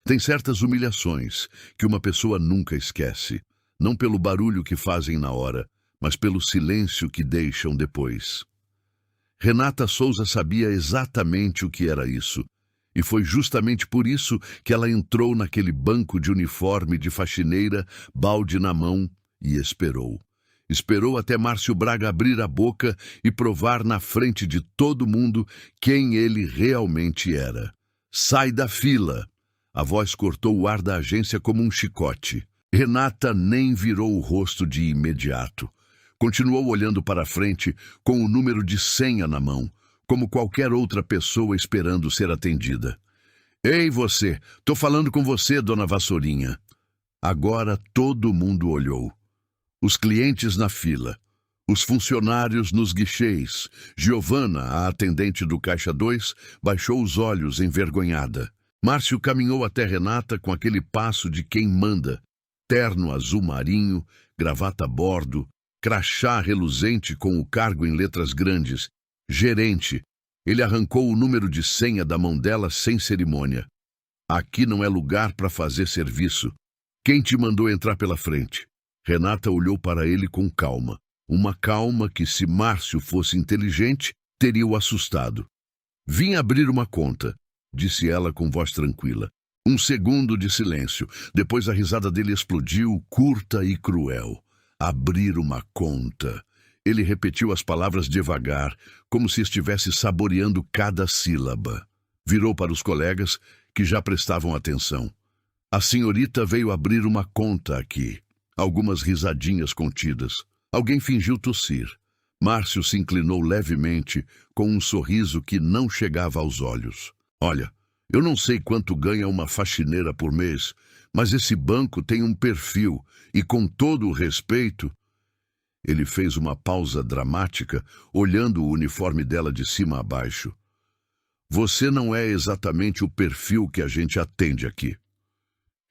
Tem certas humilhações que uma pessoa nunca esquece, não pelo barulho que fazem na hora, mas pelo silêncio que deixam depois. Renata Souza sabia exatamente o que era isso, e foi justamente por isso que ela entrou naquele banco de uniforme de faxineira, balde na mão, e esperou. Esperou até Márcio Braga abrir a boca e provar na frente de todo mundo quem ele realmente era. Sai da fila! A voz cortou o ar da agência como um chicote. Renata nem virou o rosto de imediato. Continuou olhando para frente com o número de senha na mão, como qualquer outra pessoa esperando ser atendida. Ei, você! Tô falando com você, dona Vassourinha. Agora todo mundo olhou. Os clientes na fila, os funcionários nos guichês. Giovana, a atendente do Caixa 2, baixou os olhos envergonhada. Márcio caminhou até Renata com aquele passo de quem manda. Terno azul marinho, gravata a bordo, crachá reluzente com o cargo em letras grandes. Gerente. Ele arrancou o número de senha da mão dela sem cerimônia. Aqui não é lugar para fazer serviço. Quem te mandou entrar pela frente? Renata olhou para ele com calma. Uma calma que, se Márcio fosse inteligente, teria o assustado. Vim abrir uma conta, disse ela com voz tranquila. Um segundo de silêncio. Depois a risada dele explodiu, curta e cruel. Abrir uma conta. Ele repetiu as palavras devagar, como se estivesse saboreando cada sílaba. Virou para os colegas, que já prestavam atenção. A senhorita veio abrir uma conta aqui. Algumas risadinhas contidas. Alguém fingiu tossir. Márcio se inclinou levemente, com um sorriso que não chegava aos olhos. Olha, eu não sei quanto ganha uma faxineira por mês, mas esse banco tem um perfil, e com todo o respeito... Ele fez uma pausa dramática, olhando o uniforme dela de cima a baixo. Você não é exatamente o perfil que a gente atende aqui.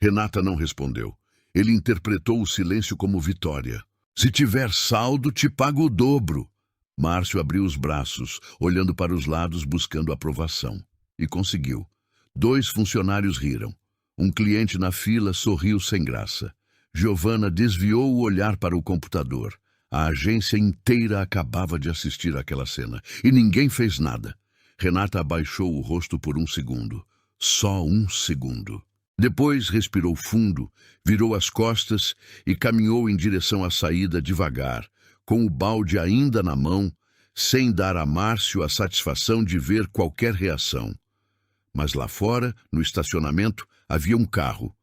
Renata não respondeu. Ele interpretou o silêncio como vitória. Se tiver saldo, te pago o dobro. Márcio abriu os braços, olhando para os lados, buscando aprovação. E conseguiu. 2 funcionários riram. Um cliente na fila sorriu sem graça. Giovana desviou o olhar para o computador. A agência inteira acabava de assistir àquela cena. E ninguém fez nada. Renata abaixou o rosto por um segundo. Só um segundo. Depois respirou fundo, virou as costas e caminhou em direção à saída devagar, com o balde ainda na mão, sem dar a Márcio a satisfação de ver qualquer reação. Mas lá fora, no estacionamento, havia um carro,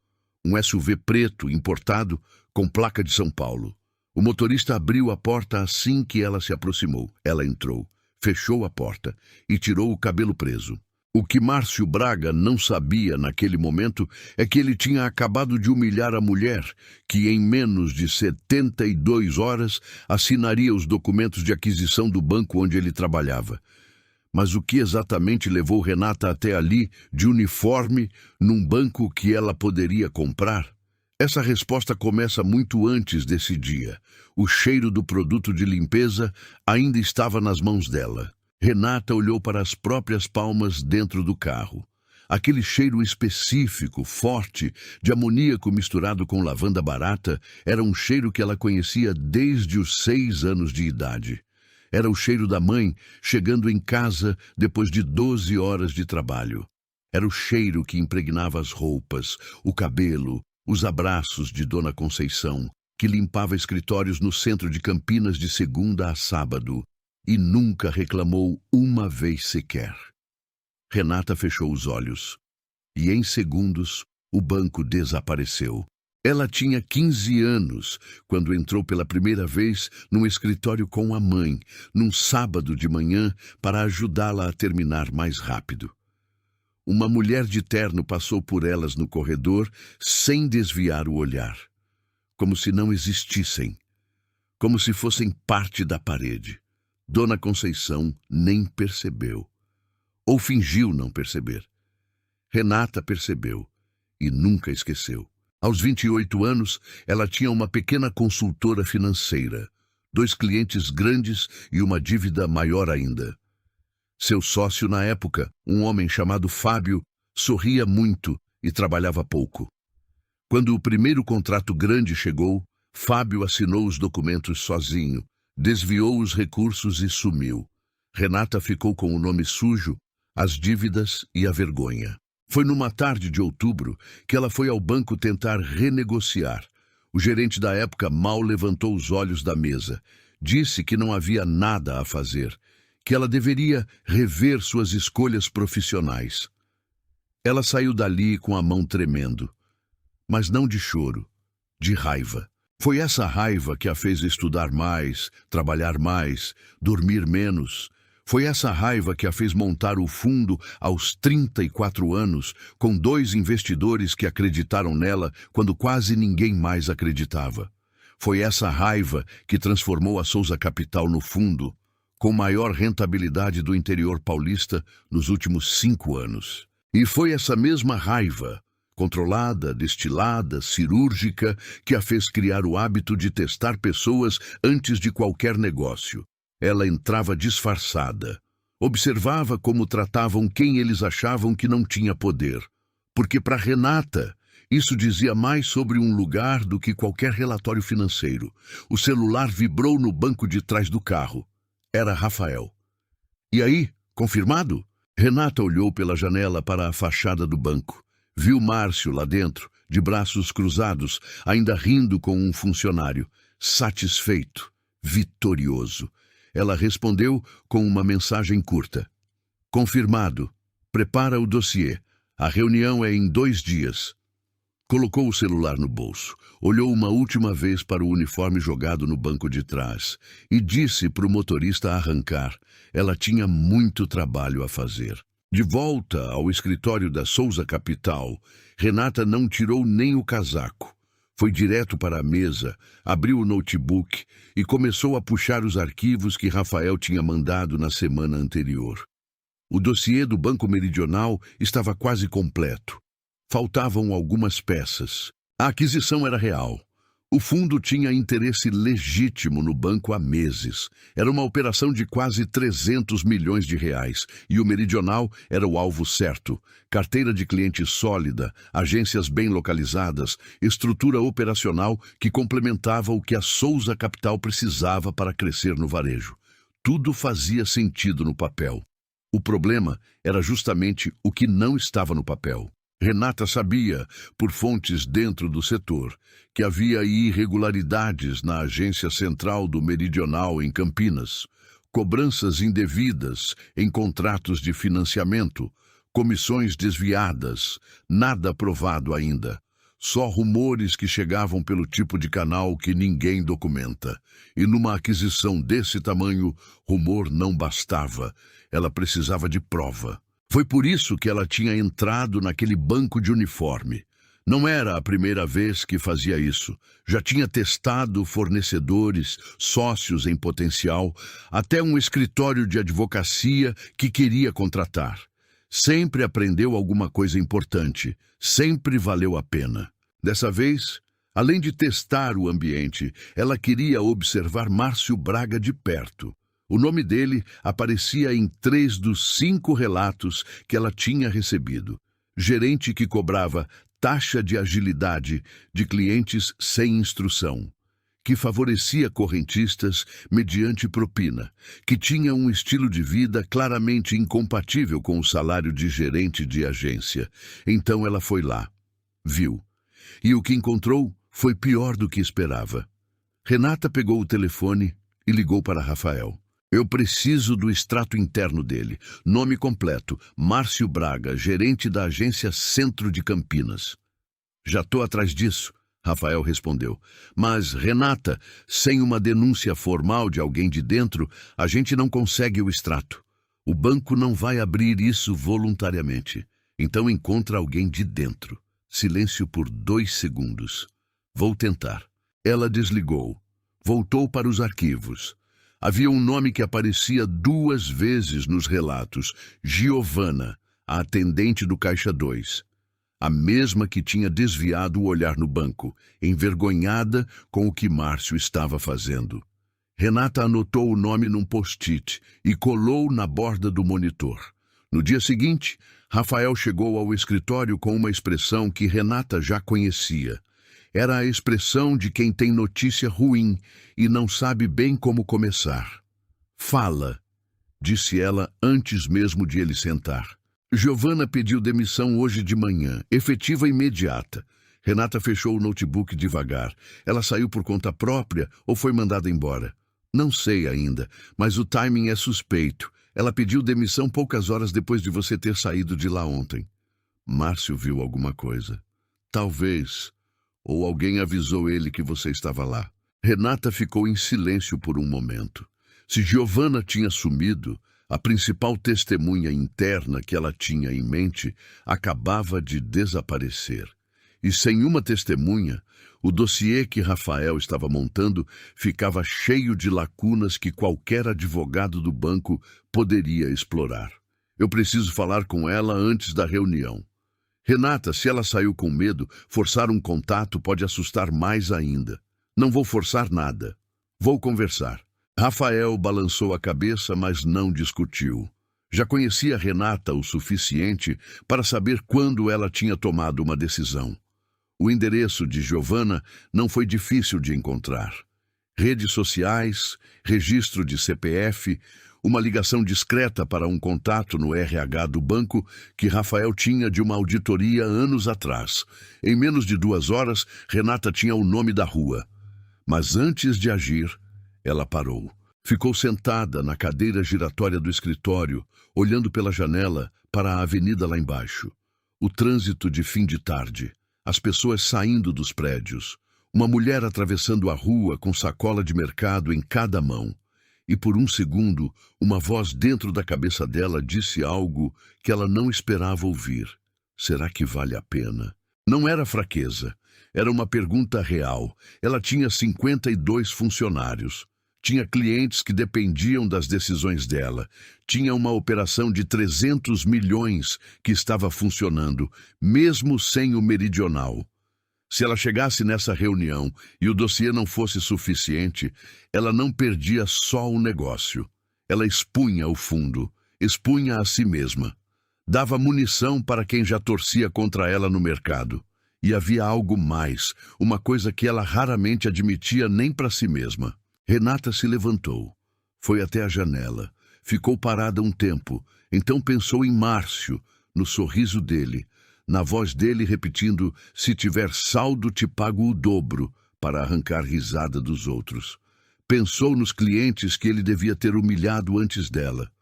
um SUV preto importado com placa de São Paulo. O motorista abriu a porta assim que ela se aproximou. Ela entrou, fechou a porta e tirou o cabelo preso. O que Márcio Braga não sabia naquele momento é que ele tinha acabado de humilhar a mulher, que em menos de 72 horas assinaria os documentos de aquisição do banco onde ele trabalhava. Mas o que exatamente levou Renata até ali, de uniforme, num banco que ela poderia comprar? Essa resposta começa muito antes desse dia. O cheiro do produto de limpeza ainda estava nas mãos dela. Renata olhou para as próprias palmas dentro do carro. Aquele cheiro específico, forte, de amoníaco misturado com lavanda barata, era um cheiro que ela conhecia desde os 6 anos de idade. Era o cheiro da mãe chegando em casa depois de 12 horas de trabalho. Era o cheiro que impregnava as roupas, o cabelo, os abraços de Dona Conceição, que limpava escritórios no centro de Campinas de segunda a sábado, e nunca reclamou uma vez sequer. Renata fechou os olhos, e em segundos o banco desapareceu. Ela tinha 15 anos quando entrou pela primeira vez num escritório com a mãe, num sábado de manhã, para ajudá-la a terminar mais rápido. Uma mulher de terno passou por elas no corredor sem desviar o olhar, como se não existissem, como se fossem parte da parede. Dona Conceição nem percebeu, ou fingiu não perceber. Renata percebeu e nunca esqueceu. Aos 28 anos, ela tinha uma pequena consultora financeira, 2 clientes grandes e uma dívida maior ainda. Seu sócio na época, um homem chamado Fábio, sorria muito e trabalhava pouco. Quando o primeiro contrato grande chegou, Fábio assinou os documentos sozinho, desviou os recursos e sumiu. Renata ficou com o nome sujo, as dívidas e a vergonha. Foi numa tarde de outubro que ela foi ao banco tentar renegociar. O gerente da época mal levantou os olhos da mesa. Disse que não havia nada a fazer, que ela deveria rever suas escolhas profissionais. Ela saiu dali com a mão tremendo, mas não de choro, de raiva. Foi essa raiva que a fez estudar mais, trabalhar mais, dormir menos. Foi essa raiva que a fez montar o fundo aos 34 anos, com 2 investidores que acreditaram nela quando quase ninguém mais acreditava. Foi essa raiva que transformou a Souza Capital no fundo, com maior rentabilidade do interior paulista nos últimos 5 anos. E foi essa mesma raiva, controlada, destilada, cirúrgica, que a fez criar o hábito de testar pessoas antes de qualquer negócio. Ela entrava disfarçada. Observava como tratavam quem eles achavam que não tinha poder. Porque para Renata, isso dizia mais sobre um lugar do que qualquer relatório financeiro. O celular vibrou no banco de trás do carro. Era Rafael. E aí, confirmado? Renata olhou pela janela para a fachada do banco. Viu Márcio lá dentro, de braços cruzados, ainda rindo com um funcionário. Satisfeito, vitorioso. Ela respondeu com uma mensagem curta. Confirmado. Prepara o dossiê. A reunião é em 2 dias. Colocou o celular no bolso, olhou uma última vez para o uniforme jogado no banco de trás e disse para o motorista arrancar. Ela tinha muito trabalho a fazer. De volta ao escritório da Souza Capital, Renata não tirou nem o casaco. Foi direto para a mesa, abriu o notebook e começou a puxar os arquivos que Rafael tinha mandado na semana anterior. O dossiê do Banco Meridional estava quase completo. Faltavam algumas peças. A aquisição era real. O fundo tinha interesse legítimo no banco há meses. Era uma operação de quase 300 milhões de reais e o Meridional era o alvo certo. Carteira de cliente sólida, agências bem localizadas, estrutura operacional que complementava o que a Souza Capital precisava para crescer no varejo. Tudo fazia sentido no papel. O problema era justamente o que não estava no papel. Renata sabia, por fontes dentro do setor, que havia irregularidades na agência central do Meridional em Campinas, cobranças indevidas em contratos de financiamento, comissões desviadas, nada provado ainda. Só rumores que chegavam pelo tipo de canal que ninguém documenta. E numa aquisição desse tamanho, rumor não bastava. Ela precisava de prova. Foi por isso que ela tinha entrado naquele banco de uniforme. Não era a primeira vez que fazia isso. Já tinha testado fornecedores, sócios em potencial, até um escritório de advocacia que queria contratar. Sempre aprendeu alguma coisa importante, sempre valeu a pena. Dessa vez, além de testar o ambiente, ela queria observar Márcio Braga de perto. O nome dele aparecia em 3 dos 5 relatos que ela tinha recebido. Gerente que cobrava taxa de agilidade de clientes sem instrução, que favorecia correntistas mediante propina, que tinha um estilo de vida claramente incompatível com o salário de gerente de agência. Então ela foi lá, viu. E o que encontrou foi pior do que esperava. Renata pegou o telefone e ligou para Rafael. Eu preciso do extrato interno dele. Nome completo, Márcio Braga, gerente da agência Centro de Campinas. Já estou atrás disso, Rafael respondeu. Mas, Renata, sem uma denúncia formal de alguém de dentro, a gente não consegue o extrato. O banco não vai abrir isso voluntariamente. Então encontra alguém de dentro. Silêncio por 2 segundos. Vou tentar. Ela desligou. Voltou para os arquivos. Havia um nome que aparecia 2 vezes nos relatos. Giovana, a atendente do Caixa 2. A mesma que tinha desviado o olhar no banco, envergonhada com o que Márcio estava fazendo. Renata anotou o nome num post-it e colou na borda do monitor. No dia seguinte, Rafael chegou ao escritório com uma expressão que Renata já conhecia. Era a expressão de quem tem notícia ruim e não sabe bem como começar. Fala, disse ela antes mesmo de ele sentar. Giovanna pediu demissão hoje de manhã, efetiva imediata. Renata fechou o notebook devagar. Ela saiu por conta própria ou foi mandada embora? Não sei ainda, mas o timing é suspeito. Ela pediu demissão poucas horas depois de você ter saído de lá ontem. Márcio viu alguma coisa. Talvez. Ou alguém avisou ele que você estava lá. Renata ficou em silêncio por um momento. Se Giovanna tinha sumido, a principal testemunha interna que ela tinha em mente acabava de desaparecer. E sem uma testemunha, o dossiê que Rafael estava montando ficava cheio de lacunas que qualquer advogado do banco poderia explorar. Eu preciso falar com ela antes da reunião. Renata, se ela saiu com medo, forçar um contato pode assustar mais ainda. Não vou forçar nada. Vou conversar. Rafael balançou a cabeça, mas não discutiu. Já conhecia Renata o suficiente para saber quando ela tinha tomado uma decisão. O endereço de Giovanna não foi difícil de encontrar. Redes sociais, registro de CPF, uma ligação discreta para um contato no RH do banco que Rafael tinha de uma auditoria anos atrás. Em menos de 2 horas, Renata tinha o nome da rua. Mas antes de agir, ela parou. Ficou sentada na cadeira giratória do escritório, olhando pela janela para a avenida lá embaixo. O trânsito de fim de tarde. As pessoas saindo dos prédios, uma mulher atravessando a rua com sacola de mercado em cada mão. E por um segundo, uma voz dentro da cabeça dela disse algo que ela não esperava ouvir. Será que vale a pena? Não era fraqueza, era uma pergunta real. Ela tinha 52 funcionários. Tinha clientes que dependiam das decisões dela. Tinha uma operação de 300 milhões que estava funcionando, mesmo sem o meridional. Se ela chegasse nessa reunião e o dossiê não fosse suficiente, ela não perdia só o negócio. Ela expunha o fundo, expunha a si mesma. Dava munição para quem já torcia contra ela no mercado. E havia algo mais, uma coisa que ela raramente admitia nem para si mesma. Renata se levantou, foi até a janela, ficou parada um tempo, então pensou em Márcio, no sorriso dele, na voz dele repetindo: se tiver saldo te pago o dobro, para arrancar risada dos outros. Pensou nos clientes que ele devia ter humilhado antes dela,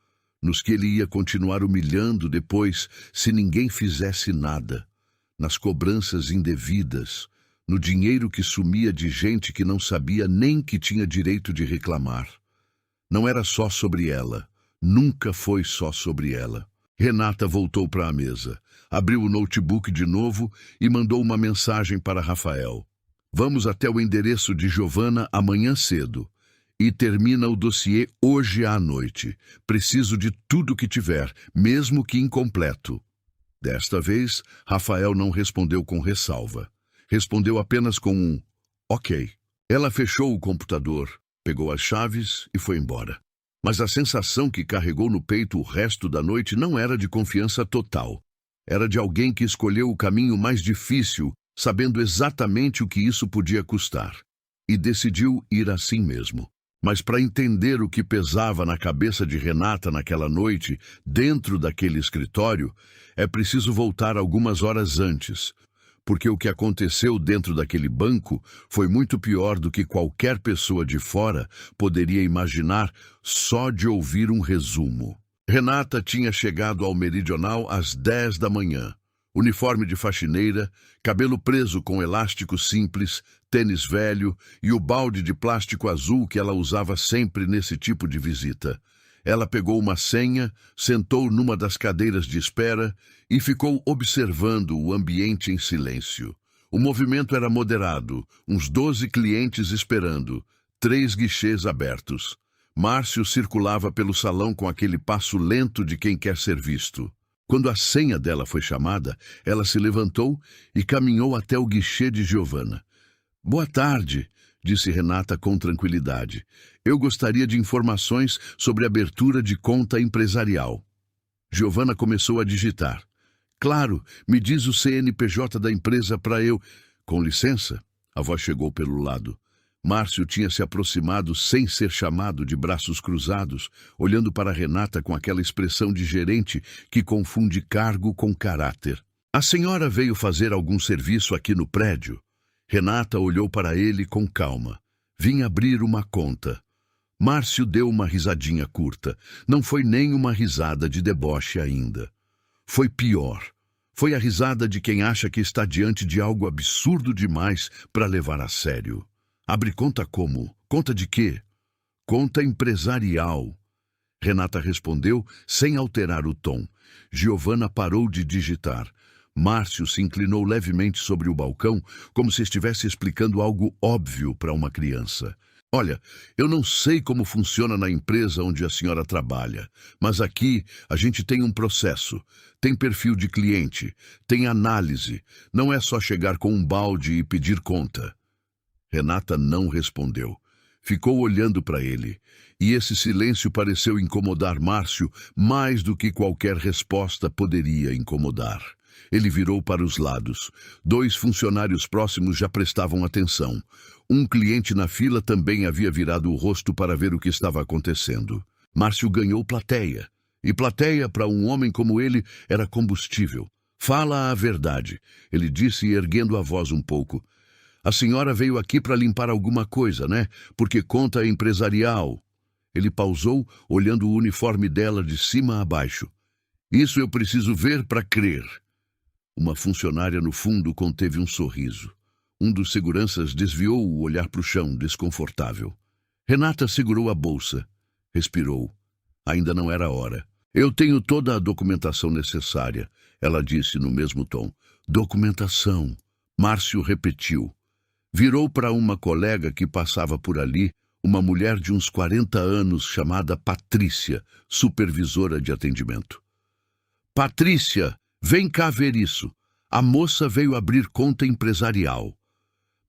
nos que ele ia continuar humilhando depois se ninguém fizesse nada, nas cobranças indevidas, no dinheiro que sumia de gente que não sabia nem que tinha direito de reclamar. Não era só sobre ela, nunca foi só sobre ela. Renata voltou para a mesa, abriu o notebook de novo e mandou uma mensagem para Rafael. Vamos até o endereço de Giovanna amanhã cedo e termina o dossiê hoje à noite. Preciso de tudo que tiver, mesmo que incompleto. Desta vez, Rafael não respondeu com ressalva. Respondeu apenas com um ok. Ela fechou o computador, pegou as chaves e foi embora. Mas a sensação que carregou no peito o resto da noite não era de confiança total. Era de alguém que escolheu o caminho mais difícil, sabendo exatamente o que isso podia custar. E decidiu ir assim mesmo. Mas para entender o que pesava na cabeça de Renata naquela noite, dentro daquele escritório, é preciso voltar algumas horas antes. Porque o que aconteceu dentro daquele banco foi muito pior do que qualquer pessoa de fora poderia imaginar só de ouvir um resumo. Renata tinha chegado ao Meridional às 10 da manhã. Uniforme de faxineira, cabelo preso com elástico simples, tênis velho e o balde de plástico azul que ela usava sempre nesse tipo de visita. Ela pegou uma senha, sentou numa das cadeiras de espera e ficou observando o ambiente em silêncio. O movimento era moderado, uns 12 clientes esperando, 3 guichês abertos. Márcio circulava pelo salão com aquele passo lento de quem quer ser visto. Quando a senha dela foi chamada, ela se levantou e caminhou até o guichê de Giovanna. Boa tarde, disse Renata com tranquilidade. Eu gostaria de informações sobre abertura de conta empresarial. Giovanna começou a digitar. Claro, me diz o CNPJ da empresa para eu... Com licença, a voz chegou pelo lado. Márcio tinha se aproximado sem ser chamado, de braços cruzados, olhando para Renata com aquela expressão de gerente que confunde cargo com caráter. A senhora veio fazer algum serviço aqui no prédio? Renata olhou para ele com calma. Vim abrir uma conta. Márcio deu uma risadinha curta. Não foi nem uma risada de deboche ainda. Foi pior. Foi a risada de quem acha que está diante de algo absurdo demais para levar a sério. Abre conta como? Conta de quê? Conta empresarial. Renata respondeu sem alterar o tom. Giovana parou de digitar. Márcio se inclinou levemente sobre o balcão, como se estivesse explicando algo óbvio para uma criança. Olha, eu não sei como funciona na empresa onde a senhora trabalha, mas aqui a gente tem um processo, tem perfil de cliente, tem análise, não é só chegar com um balde e pedir conta. Renata não respondeu. Ficou olhando para ele, e esse silêncio pareceu incomodar Márcio mais do que qualquer resposta poderia incomodar. Ele virou para os lados. 2 funcionários próximos já prestavam atenção. Um cliente na fila também havia virado o rosto para ver o que estava acontecendo. Márcio ganhou plateia. E plateia, para um homem como ele, era combustível. Fala a verdade, ele disse, erguendo a voz um pouco. A senhora veio aqui para limpar alguma coisa, né? Porque conta empresarial. Ele pausou, olhando o uniforme dela de cima a baixo. Isso eu preciso ver para crer. Uma funcionária no fundo conteve um sorriso. Um dos seguranças desviou o olhar para o chão, desconfortável. Renata segurou a bolsa. Respirou. Ainda não era hora. Eu tenho toda a documentação necessária, ela disse no mesmo tom. Documentação. Márcio repetiu. Virou para uma colega que passava por ali, uma mulher de uns 40 anos chamada Patrícia, supervisora de atendimento. Patrícia, vem cá ver isso. A moça veio abrir conta empresarial.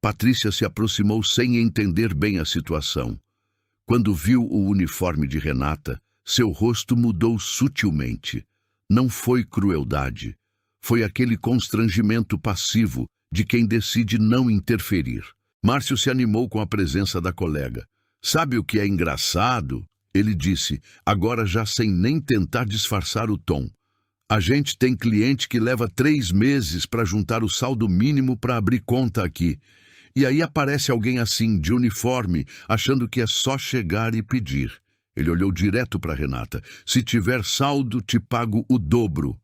Patrícia se aproximou sem entender bem a situação. Quando viu o uniforme de Renata, seu rosto mudou sutilmente. Não foi crueldade. Foi aquele constrangimento passivo de quem decide não interferir. Márcio se animou com a presença da colega. Sabe o que é engraçado? Ele disse, agora já sem nem tentar disfarçar o tom. A gente tem cliente que leva 3 meses para juntar o saldo mínimo para abrir conta aqui. E aí aparece alguém assim, de uniforme, achando que é só chegar e pedir. Ele olhou direto para Renata. Se tiver saldo, te pago o dobro.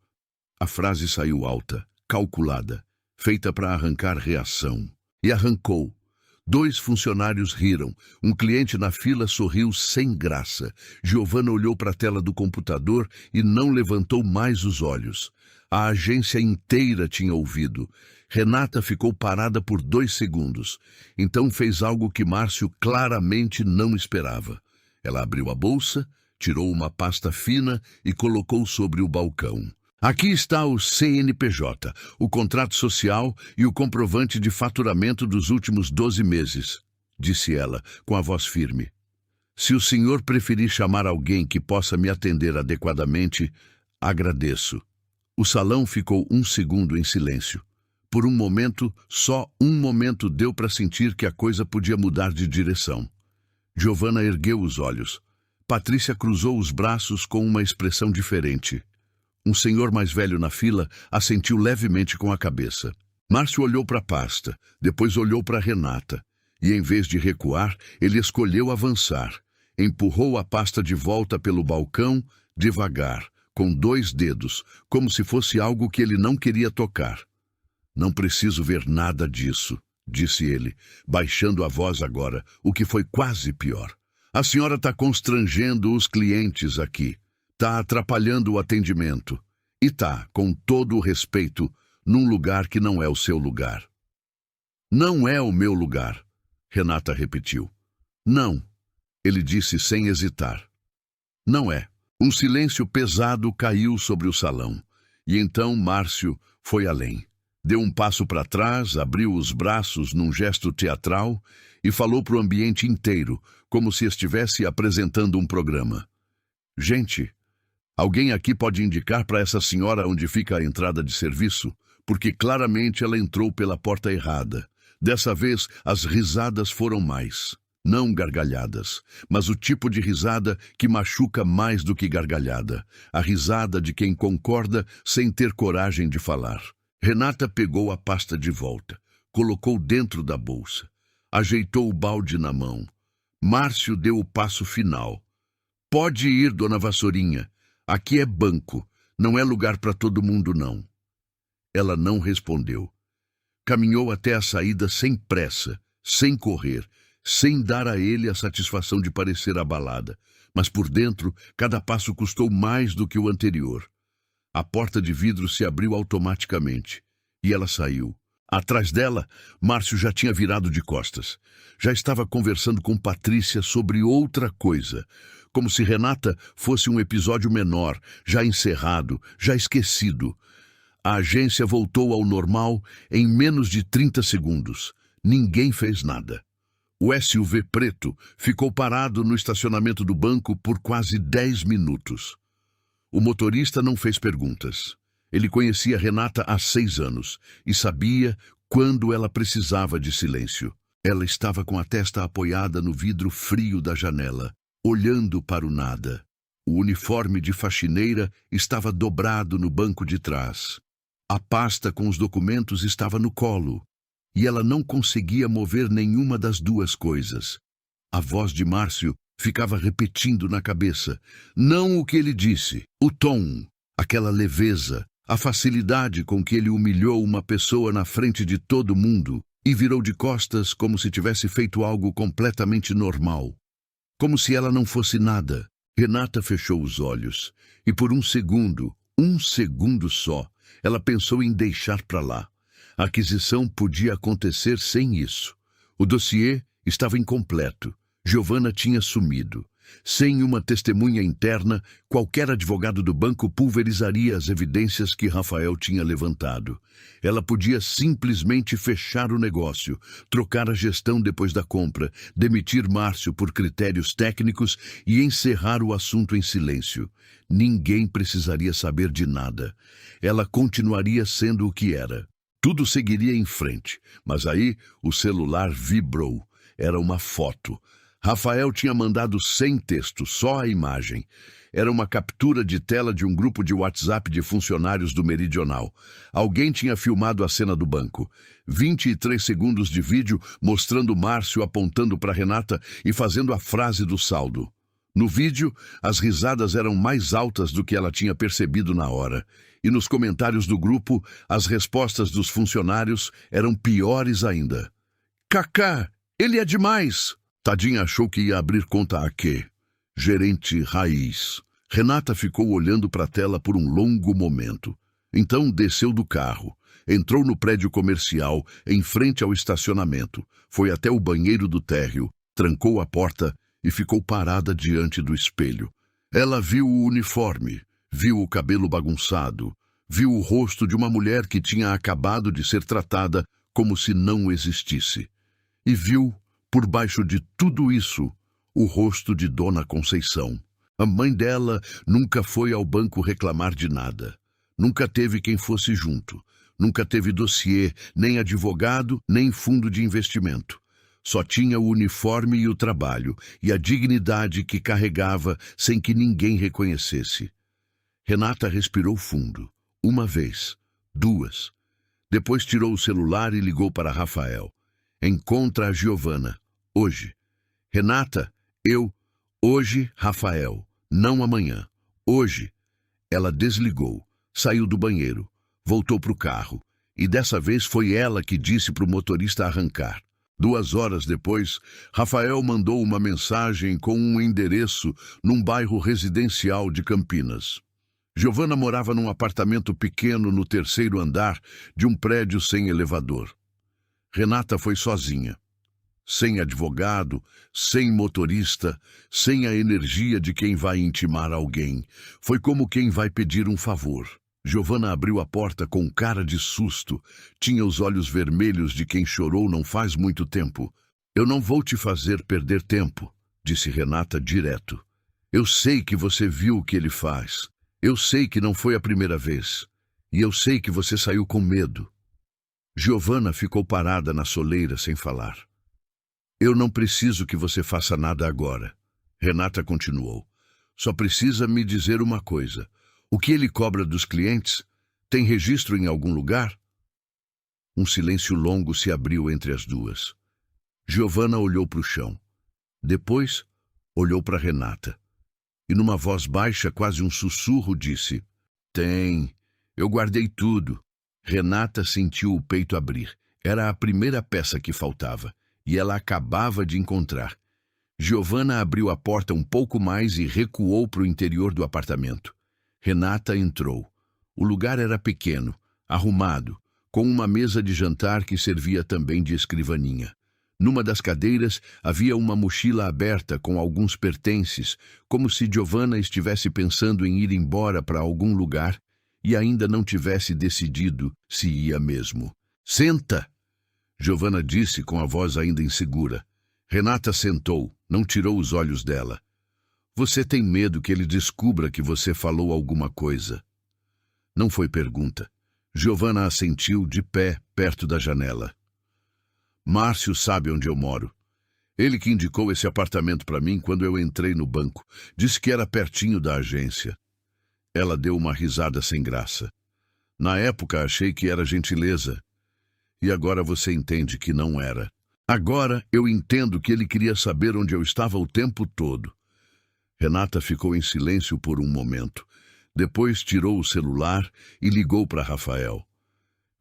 A frase saiu alta, calculada, feita para arrancar reação. E arrancou. 2 funcionários riram. Um cliente na fila sorriu sem graça. Giovana olhou para a tela do computador e não levantou mais os olhos. A agência inteira tinha ouvido. Renata ficou parada por 2 segundos. Então fez algo que Márcio claramente não esperava. Ela abriu a bolsa, tirou uma pasta fina e colocou sobre o balcão. Aqui está o CNPJ, o contrato social e o comprovante de faturamento dos últimos 12 meses, disse ela, com a voz firme. Se o senhor preferir chamar alguém que possa me atender adequadamente, agradeço. O salão ficou 1 segundo em silêncio. Por um momento, só um momento deu para sentir que a coisa podia mudar de direção. Giovana ergueu os olhos. Patrícia cruzou os braços com uma expressão diferente. Um senhor mais velho na fila assentiu levemente com a cabeça. Márcio olhou para a pasta, depois olhou para Renata. E em vez de recuar, ele escolheu avançar. Empurrou a pasta de volta pelo balcão, devagar, com 2 dedos, como se fosse algo que ele não queria tocar. Não preciso ver nada disso, disse ele, baixando a voz agora, o que foi quase pior. A senhora está constrangendo os clientes aqui. Está atrapalhando o atendimento. E está, com todo o respeito, num lugar que não é o seu lugar. Não é o meu lugar, Renata repetiu. Não, ele disse sem hesitar. Não é. Um silêncio pesado caiu sobre o salão. E então Márcio foi além. Deu um passo para trás, abriu os braços num gesto teatral e falou para o ambiente inteiro, como se estivesse apresentando um programa. Gente, Alguém aqui pode indicar para essa senhora onde fica a entrada de serviço? Porque claramente ela entrou pela porta errada. Dessa vez, as risadas foram mais. Não gargalhadas, mas o tipo de risada que machuca mais do que gargalhada. A risada de quem concorda sem ter coragem de falar. Renata pegou a pasta de volta, colocou dentro da bolsa, ajeitou o balde na mão. Márcio deu o passo final. Pode ir, dona Vassourinha. Aqui é banco, não é lugar para todo mundo, não. Ela não respondeu. Caminhou até a saída sem pressa, sem correr, sem dar a ele a satisfação de parecer abalada. Mas por dentro, cada passo custou mais do que o anterior. A porta de vidro se abriu automaticamente, e ela saiu. Atrás dela, Márcio já tinha virado de costas. Já estava conversando com Patrícia sobre outra coisa, como se Renata fosse um episódio menor, já encerrado, já esquecido. A agência voltou ao normal em menos de 30 segundos. Ninguém fez nada. O SUV preto ficou parado no estacionamento do banco por quase 10 minutos. O motorista não fez perguntas. Ele conhecia Renata há 6 anos e sabia quando ela precisava de silêncio. Ela estava com a testa apoiada no vidro frio da janela, olhando para o nada. O uniforme de faxineira estava dobrado no banco de trás. A pasta com os documentos estava no colo, e ela não conseguia mover nenhuma das duas coisas. A voz de Márcio ficava repetindo na cabeça. Não o que ele disse, o tom, aquela leveza, a facilidade com que ele humilhou uma pessoa na frente de todo mundo e virou de costas como se tivesse feito algo completamente normal. Como se ela não fosse nada. Renata fechou os olhos e por um segundo só, ela pensou em deixar para lá. A aquisição podia acontecer sem isso. O dossiê estava incompleto. Giovanna tinha sumido. Sem uma testemunha interna, qualquer advogado do banco pulverizaria as evidências que Rafael tinha levantado. Ela podia simplesmente fechar o negócio, trocar a gestão depois da compra, demitir Márcio por critérios técnicos e encerrar o assunto em silêncio. Ninguém precisaria saber de nada. Ela continuaria sendo o que era. Tudo seguiria em frente, mas aí o celular vibrou. Era uma foto. Rafael tinha mandado sem texto, só a imagem. Era uma captura de tela de um grupo de WhatsApp de funcionários do Meridional. Alguém tinha filmado a cena do banco. 23 segundos de vídeo mostrando Márcio apontando para Renata e fazendo a frase do saldo. No vídeo, as risadas eram mais altas do que ela tinha percebido na hora. E nos comentários do grupo, as respostas dos funcionários eram piores ainda. Cacá, ele é demais! Tadinha achou que ia abrir conta a quê? Gerente raiz. Renata ficou olhando para a tela por um longo momento. Então desceu do carro, entrou no prédio comercial, em frente ao estacionamento, foi até o banheiro do térreo, trancou a porta e ficou parada diante do espelho. Ela viu o uniforme, viu o cabelo bagunçado, viu o rosto de uma mulher que tinha acabado de ser tratada como se não existisse. E viu, por baixo de tudo isso, o rosto de Dona Conceição. A mãe dela nunca foi ao banco reclamar de nada. Nunca teve quem fosse junto. Nunca teve dossiê, nem advogado, nem fundo de investimento. Só tinha o uniforme e o trabalho, e a dignidade que carregava sem que ninguém reconhecesse. Renata respirou fundo. Uma vez, 2. Depois tirou o celular e ligou para Rafael. Encontra a Giovanna. Hoje. Renata, hoje, Rafael. Não amanhã. Hoje. Ela desligou, saiu do banheiro, voltou para o carro. E dessa vez foi ela que disse para o motorista arrancar. 2 horas depois, Rafael mandou uma mensagem com um endereço num bairro residencial de Campinas. Giovanna morava num apartamento pequeno no 3º andar de um prédio sem elevador. Renata foi sozinha. Sem advogado, sem motorista, sem a energia de quem vai intimar alguém. Foi como quem vai pedir um favor. Giovanna abriu a porta com cara de susto. Tinha os olhos vermelhos de quem chorou não faz muito tempo. Eu não vou te fazer perder tempo, disse Renata direto. Eu sei que você viu o que ele faz. Eu sei que não foi a primeira vez. E eu sei que você saiu com medo. Giovanna ficou parada na soleira sem falar. Eu não preciso que você faça nada agora. Renata continuou. Só precisa me dizer uma coisa. O que ele cobra dos clientes? Tem registro em algum lugar? Um silêncio longo se abriu entre as duas. Giovanna olhou para o chão. Depois, olhou para Renata. E numa voz baixa, quase um sussurro, disse: Tem. Eu guardei tudo. Renata sentiu o peito abrir. Era a primeira peça que faltava, e ela acabava de encontrar. Giovanna abriu a porta um pouco mais e recuou para o interior do apartamento. Renata entrou. O lugar era pequeno, arrumado, com uma mesa de jantar que servia também de escrivaninha. Numa das cadeiras havia uma mochila aberta com alguns pertences, como se Giovanna estivesse pensando em ir embora para algum lugar e ainda não tivesse decidido se ia mesmo. Senta! Giovanna disse com a voz ainda insegura. Renata sentou, não tirou os olhos dela. Você tem medo que ele descubra que você falou alguma coisa? Não foi pergunta. Giovanna assentiu de pé, perto da janela. Márcio sabe onde eu moro. Ele que indicou esse apartamento para mim quando eu entrei no banco. Disse que era pertinho da agência. Ela deu uma risada sem graça. Na época achei que era gentileza. E agora você entende que não era. Agora eu entendo que ele queria saber onde eu estava o tempo todo. Renata ficou em silêncio por um momento. Depois tirou o celular e ligou para Rafael.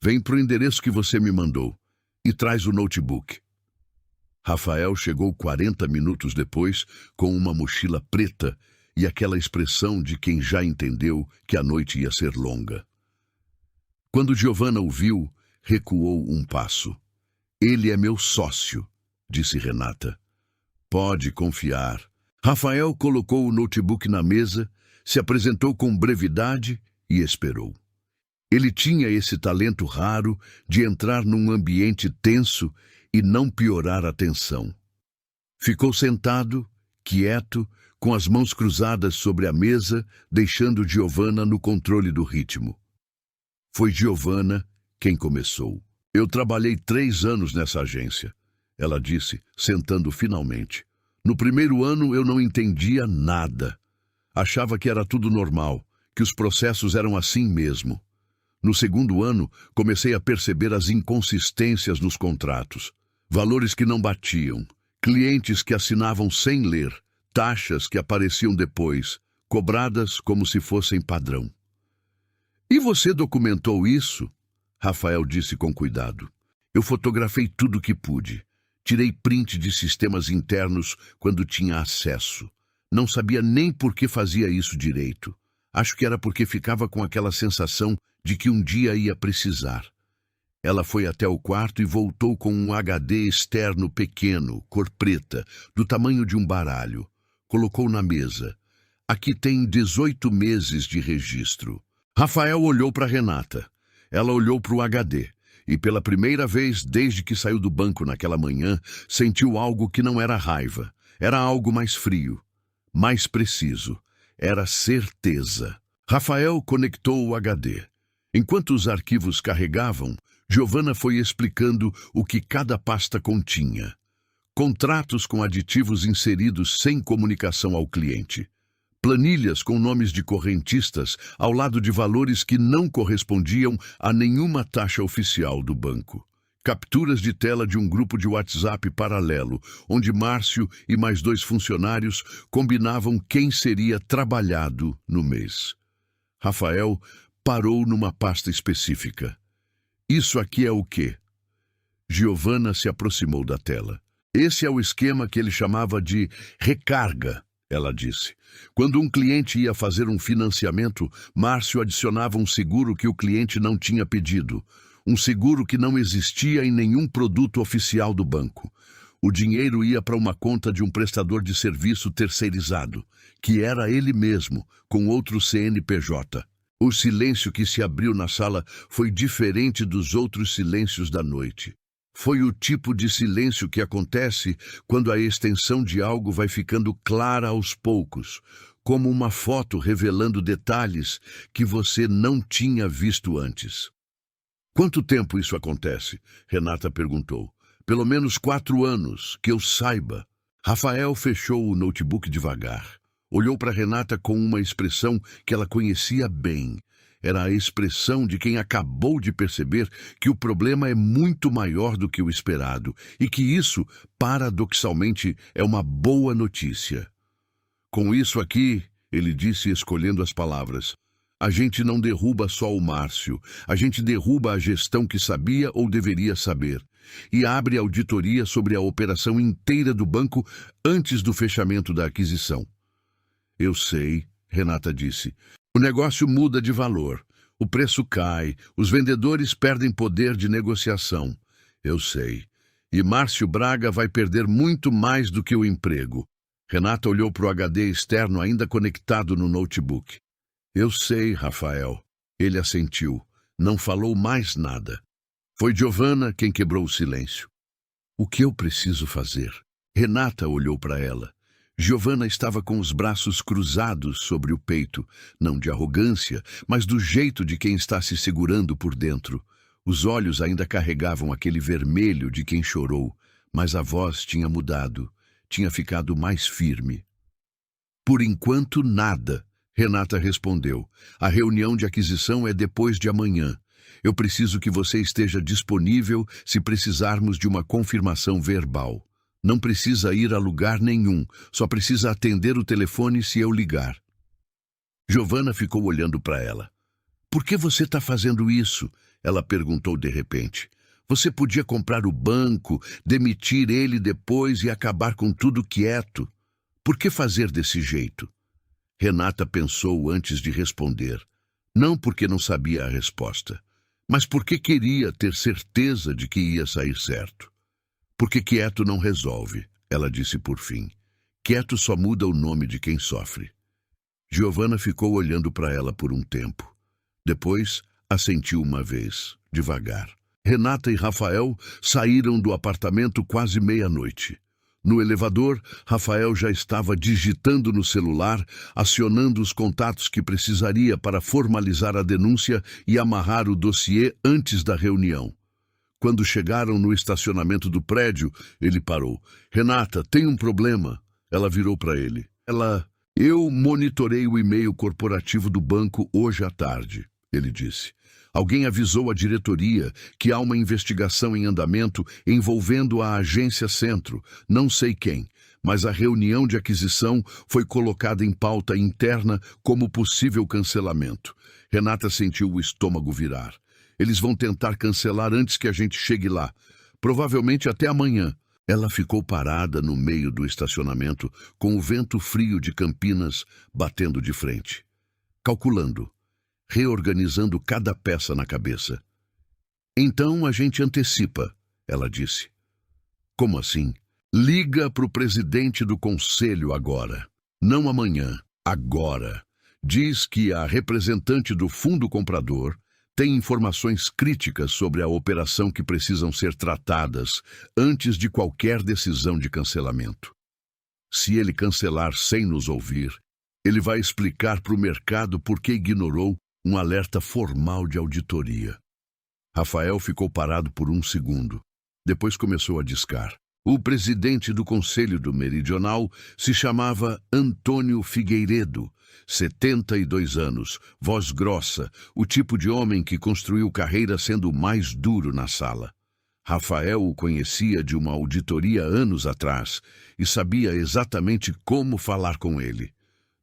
Vem para o endereço que você me mandou e traz o notebook. Rafael chegou 40 minutos depois com uma mochila preta e aquela expressão de quem já entendeu que a noite ia ser longa. Quando Giovanna o viu, recuou um passo. Ele é meu sócio, disse Renata. Pode confiar. Rafael colocou o notebook na mesa, se apresentou com brevidade e esperou. Ele tinha esse talento raro de entrar num ambiente tenso e não piorar a tensão. Ficou sentado, quieto, com as mãos cruzadas sobre a mesa, deixando Giovanna no controle do ritmo. Foi Giovanna quem começou. Eu trabalhei 3 anos nessa agência, ela disse, sentando finalmente. No primeiro ano eu não entendia nada. Achava que era tudo normal, que os processos eram assim mesmo. No segundo ano, comecei a perceber as inconsistências nos contratos. Valores que não batiam, clientes que assinavam sem ler, taxas que apareciam depois, cobradas como se fossem padrão. E você documentou isso? Rafael disse com cuidado. Eu fotografei tudo o que pude. Tirei print de sistemas internos quando tinha acesso. Não sabia nem por que fazia isso direito. Acho que era porque ficava com aquela sensação de que um dia ia precisar. Ela foi até o quarto e voltou com um HD externo pequeno, cor preta, do tamanho de um baralho. Colocou na mesa. Aqui tem 18 meses de registro. Rafael olhou para Renata. Ela olhou para o HD. E pela primeira vez desde que saiu do banco naquela manhã, sentiu algo que não era raiva. Era algo mais frio, mais preciso. Era certeza. Rafael conectou o HD. Enquanto os arquivos carregavam, Giovanna foi explicando o que cada pasta continha. Contratos com aditivos inseridos sem comunicação ao cliente. Planilhas com nomes de correntistas ao lado de valores que não correspondiam a nenhuma taxa oficial do banco. Capturas de tela de um grupo de WhatsApp paralelo, onde Márcio e mais 2 funcionários combinavam quem seria trabalhado no mês. Rafael parou numa pasta específica. Isso aqui é o quê? Giovanna se aproximou da tela. Esse é o esquema que ele chamava de recarga, ela disse. Quando um cliente ia fazer um financiamento, Márcio adicionava um seguro que o cliente não tinha pedido. Um seguro que não existia em nenhum produto oficial do banco. O dinheiro ia para uma conta de um prestador de serviço terceirizado, que era ele mesmo, com outro CNPJ. O silêncio que se abriu na sala foi diferente dos outros silêncios da noite. Foi o tipo de silêncio que acontece quando a extensão de algo vai ficando clara aos poucos, como uma foto revelando detalhes que você não tinha visto antes. Quanto tempo isso acontece? Renata perguntou. Pelo menos 4 anos, que eu saiba. Rafael fechou o notebook devagar. Olhou para Renata com uma expressão que ela conhecia bem. Era a expressão de quem acabou de perceber que o problema é muito maior do que o esperado e que isso, paradoxalmente, é uma boa notícia. Com isso aqui, ele disse escolhendo as palavras, a gente não derruba só o Márcio, a gente derruba a gestão que sabia ou deveria saber e abre auditoria sobre a operação inteira do banco antes do fechamento da aquisição. Eu sei, Renata disse. O negócio muda de valor. O preço cai. Os vendedores perdem poder de negociação. Eu sei. E Márcio Braga vai perder muito mais do que o emprego. Renata olhou para o HD externo ainda conectado no notebook. Eu sei, Rafael. Ele assentiu. Não falou mais nada. Foi Giovanna quem quebrou o silêncio. O que eu preciso fazer? Renata olhou para ela. Giovanna estava com os braços cruzados sobre o peito, não de arrogância, mas do jeito de quem está se segurando por dentro. Os olhos ainda carregavam aquele vermelho de quem chorou, mas a voz tinha mudado, tinha ficado mais firme. Por enquanto, nada, Renata respondeu. A reunião de aquisição é depois de amanhã. Eu preciso que você esteja disponível se precisarmos de uma confirmação verbal. Não precisa ir a lugar nenhum, só precisa atender o telefone se eu ligar. Giovanna ficou olhando para ela. Por que você está fazendo isso? Ela perguntou de repente. Você podia comprar o banco, demitir ele depois e acabar com tudo quieto. Por que fazer desse jeito? Renata pensou antes de responder. Não porque não sabia a resposta, mas porque queria ter certeza de que ia sair certo. Porque quieto não resolve, ela disse por fim. Quieto só muda o nome de quem sofre. Giovanna ficou olhando para ela por um tempo. Depois, assentiu uma vez, devagar. Renata e Rafael saíram do apartamento quase meia-noite. No elevador, Rafael já estava digitando no celular, acionando os contatos que precisaria para formalizar a denúncia e amarrar o dossiê antes da reunião. Quando chegaram no estacionamento do prédio, ele parou. Renata, tem um problema. Ela virou para ele. Eu monitorei o e-mail corporativo do banco hoje à tarde, ele disse. Alguém avisou a diretoria que há uma investigação em andamento envolvendo a agência Centro, não sei quem, mas a reunião de aquisição foi colocada em pauta interna como possível cancelamento. Renata sentiu o estômago virar. Eles vão tentar cancelar antes que a gente chegue lá. Provavelmente até amanhã. Ela ficou parada no meio do estacionamento, com o vento frio de Campinas batendo de frente. Calculando. Reorganizando cada peça na cabeça. Então a gente antecipa, ela disse. Como assim? Liga para o presidente do conselho agora. Não amanhã, agora. Diz que a representante do fundo comprador tem informações críticas sobre a operação que precisam ser tratadas antes de qualquer decisão de cancelamento. Se ele cancelar sem nos ouvir, ele vai explicar para o mercado por que ignorou um alerta formal de auditoria. Rafael ficou parado por um segundo. Depois começou a discar. O presidente do Conselho do Meridional se chamava Antônio Figueiredo, 72 anos, voz grossa, o tipo de homem que construiu carreira sendo o mais duro na sala. Rafael o conhecia de uma auditoria anos atrás e sabia exatamente como falar com ele.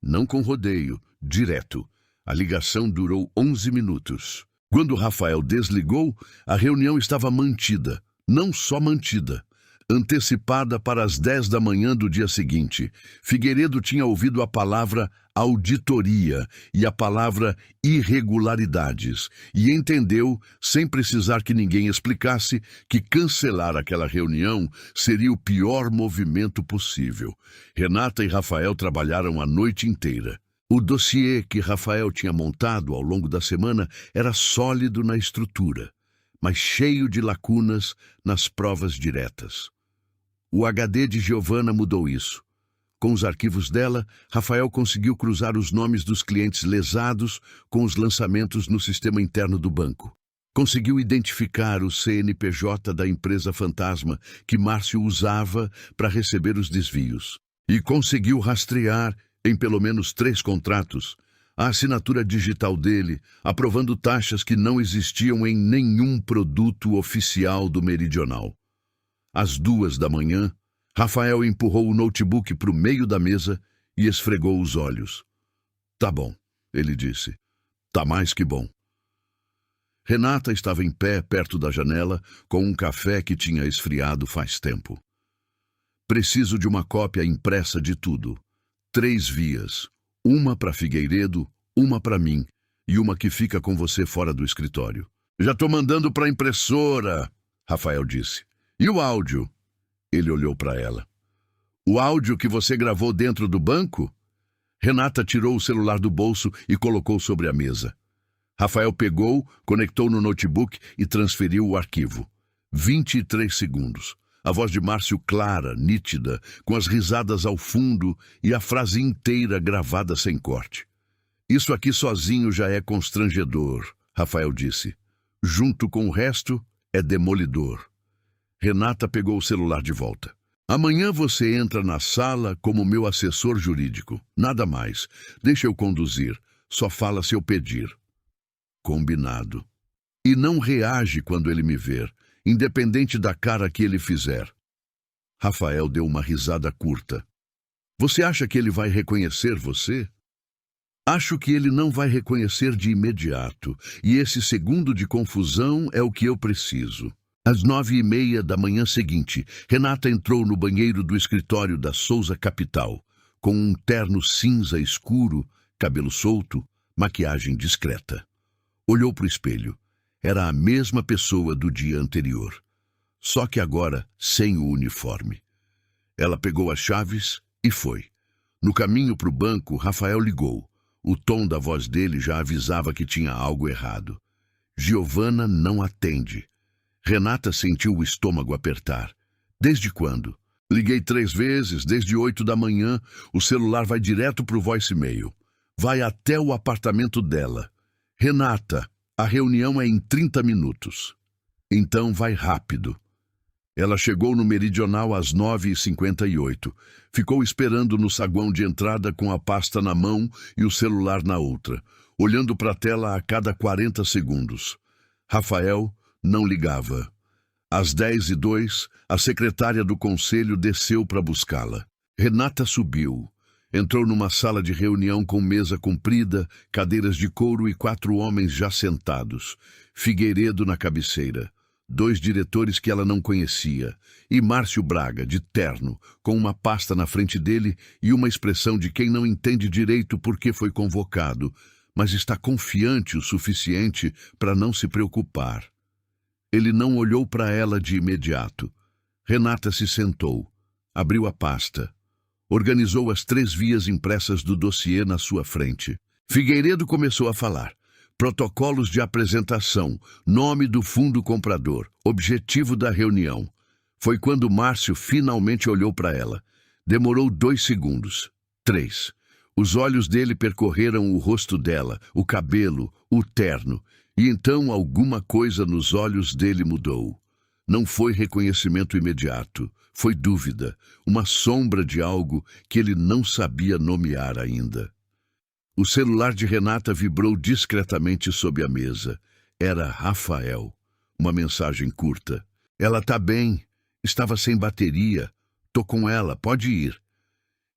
Não com rodeio, direto. A ligação durou 11 minutos. Quando Rafael desligou, a reunião estava mantida, não só mantida, antecipada para as 10 da manhã do dia seguinte. Figueiredo tinha ouvido a palavra auditoria e a palavra irregularidades e entendeu, sem precisar que ninguém explicasse, que cancelar aquela reunião seria o pior movimento possível. Renata e Rafael trabalharam a noite inteira. O dossiê que Rafael tinha montado ao longo da semana era sólido na estrutura, mas cheio de lacunas nas provas diretas. O HD de Giovanna mudou isso. Com os arquivos dela, Rafael conseguiu cruzar os nomes dos clientes lesados com os lançamentos no sistema interno do banco. Conseguiu identificar o CNPJ da empresa fantasma que Márcio usava para receber os desvios. E conseguiu rastrear, em pelo menos 3 contratos, a assinatura digital dele, aprovando taxas que não existiam em nenhum produto oficial do Meridional. Às 2 da manhã, Rafael empurrou o notebook para o meio da mesa e esfregou os olhos. Tá bom, ele disse. Tá mais que bom. Renata estava em pé perto da janela com um café que tinha esfriado faz tempo. Preciso de uma cópia impressa de tudo. 3 vias. Uma para Figueiredo, uma para mim e uma que fica com você fora do escritório. Já estou mandando para a impressora, Rafael disse. E o áudio? Ele olhou para ela. O áudio que você gravou dentro do banco? Renata tirou o celular do bolso e colocou sobre a mesa. Rafael pegou, conectou no notebook e transferiu o arquivo. 23 segundos. A voz de Márcio clara, nítida, com as risadas ao fundo e a frase inteira gravada sem corte. Isso aqui sozinho já é constrangedor, Rafael disse. Junto com o resto, é demolidor. Renata pegou o celular de volta. Amanhã você entra na sala como meu assessor jurídico. Nada mais. Deixa eu conduzir. Só fala se eu pedir. Combinado. E não reage quando ele me ver, independente da cara que ele fizer. Rafael deu uma risada curta. Você acha que ele vai reconhecer você? Acho que ele não vai reconhecer de imediato, e esse segundo de confusão é o que eu preciso. Às 9h30 da manhã seguinte, Renata entrou no banheiro do escritório da Souza Capital, com um terno cinza escuro, cabelo solto, maquiagem discreta. Olhou para o espelho. Era a mesma pessoa do dia anterior. Só que agora sem o uniforme. Ela pegou as chaves e foi. No caminho para o banco, Rafael ligou. O tom da voz dele já avisava que tinha algo errado. Giovana não atende. Renata sentiu o estômago apertar. Desde quando? Liguei 3 vezes, desde 8 da manhã. O celular vai direto para o voicemail. Vai até o apartamento dela. Renata, a reunião é em 30 minutos. Então vai rápido. Ela chegou no Meridional às 9h58. Ficou esperando no saguão de entrada com a pasta na mão e o celular na outra, olhando para a tela a cada 40 segundos. Rafael não ligava. Às 10h02, a secretária do conselho desceu para buscá-la. Renata subiu. Entrou numa sala de reunião com mesa comprida, cadeiras de couro e 4 homens já sentados. Figueiredo na cabeceira. 2 diretores que ela não conhecia. E Márcio Braga, de terno, com uma pasta na frente dele e uma expressão de quem não entende direito por que foi convocado, mas está confiante o suficiente para não se preocupar. Ele não olhou para ela de imediato. Renata se sentou. Abriu a pasta. Organizou as 3 vias impressas do dossiê na sua frente. Figueiredo começou a falar. Protocolos de apresentação, nome do fundo comprador, objetivo da reunião. Foi quando Márcio finalmente olhou para ela. Demorou 2 segundos. 3. Os olhos dele percorreram o rosto dela, o cabelo, o terno. E então alguma coisa nos olhos dele mudou. Não foi reconhecimento imediato. Foi dúvida, uma sombra de algo que ele não sabia nomear ainda. O celular de Renata vibrou discretamente sob a mesa. Era Rafael. Uma mensagem curta. Ela tá bem. Estava sem bateria. Tô com ela, pode ir.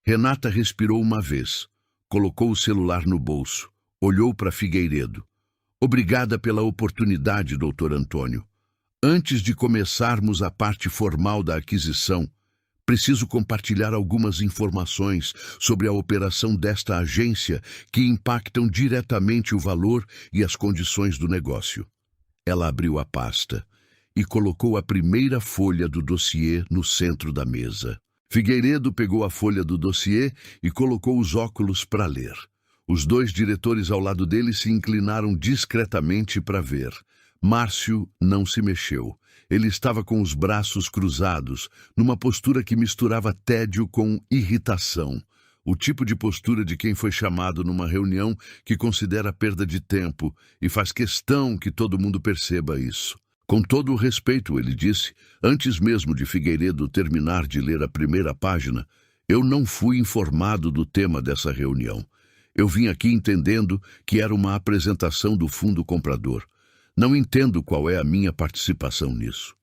Renata respirou uma vez. Colocou o celular no bolso. Olhou para Figueiredo. Obrigada pela oportunidade, Dr. Antônio. Antes de começarmos a parte formal da aquisição, preciso compartilhar algumas informações sobre a operação desta agência que impactam diretamente o valor e as condições do negócio. Ela abriu a pasta e colocou a primeira folha do dossiê no centro da mesa. Figueiredo pegou a folha do dossiê e colocou os óculos para ler. Os 2 diretores ao lado dele se inclinaram discretamente para ver. Márcio não se mexeu. Ele estava com os braços cruzados, numa postura que misturava tédio com irritação. O tipo de postura de quem foi chamado numa reunião que considera perda de tempo e faz questão que todo mundo perceba isso. Com todo o respeito, ele disse, antes mesmo de Figueiredo terminar de ler a primeira página, eu não fui informado do tema dessa reunião. Eu vim aqui entendendo que era uma apresentação do fundo comprador. Não entendo qual é a minha participação nisso.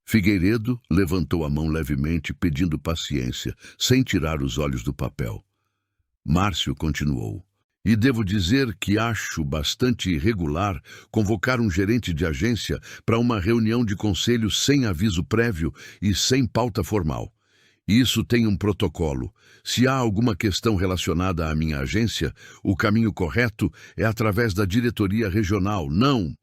Figueiredo levantou a mão levemente, pedindo paciência, sem tirar os olhos do papel. Márcio continuou. E devo dizer que acho bastante irregular convocar um gerente de agência para uma reunião de conselho sem aviso prévio e sem pauta formal. Isso tem um protocolo. Se há alguma questão relacionada à minha agência, o caminho correto é através da diretoria regional, não...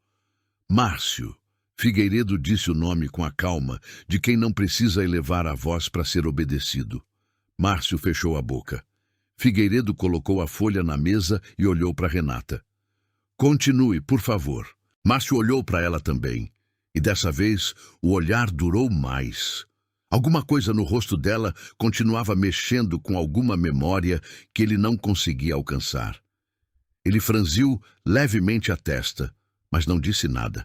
Márcio. Figueiredo disse o nome com a calma de quem não precisa elevar a voz para ser obedecido. Márcio fechou a boca. Figueiredo colocou a folha na mesa e olhou para Renata. Continue, por favor. Márcio olhou para ela também. E dessa vez, o olhar durou mais. Alguma coisa no rosto dela continuava mexendo com alguma memória que ele não conseguia alcançar. Ele franziu levemente a testa, mas não disse nada.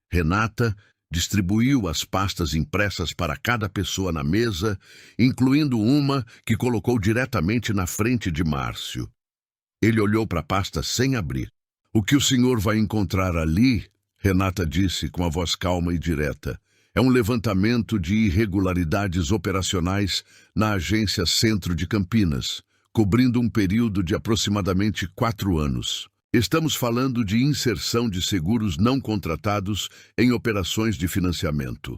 Renata distribuiu as pastas impressas para cada pessoa na mesa, incluindo uma que colocou diretamente na frente de Márcio. Ele olhou para a pasta sem abrir. O que o senhor vai encontrar ali, Renata disse com a voz calma e direta, é um levantamento de irregularidades operacionais na agência Centro de Campinas, cobrindo um período de aproximadamente 4 anos. Estamos falando de inserção de seguros não contratados em operações de financiamento,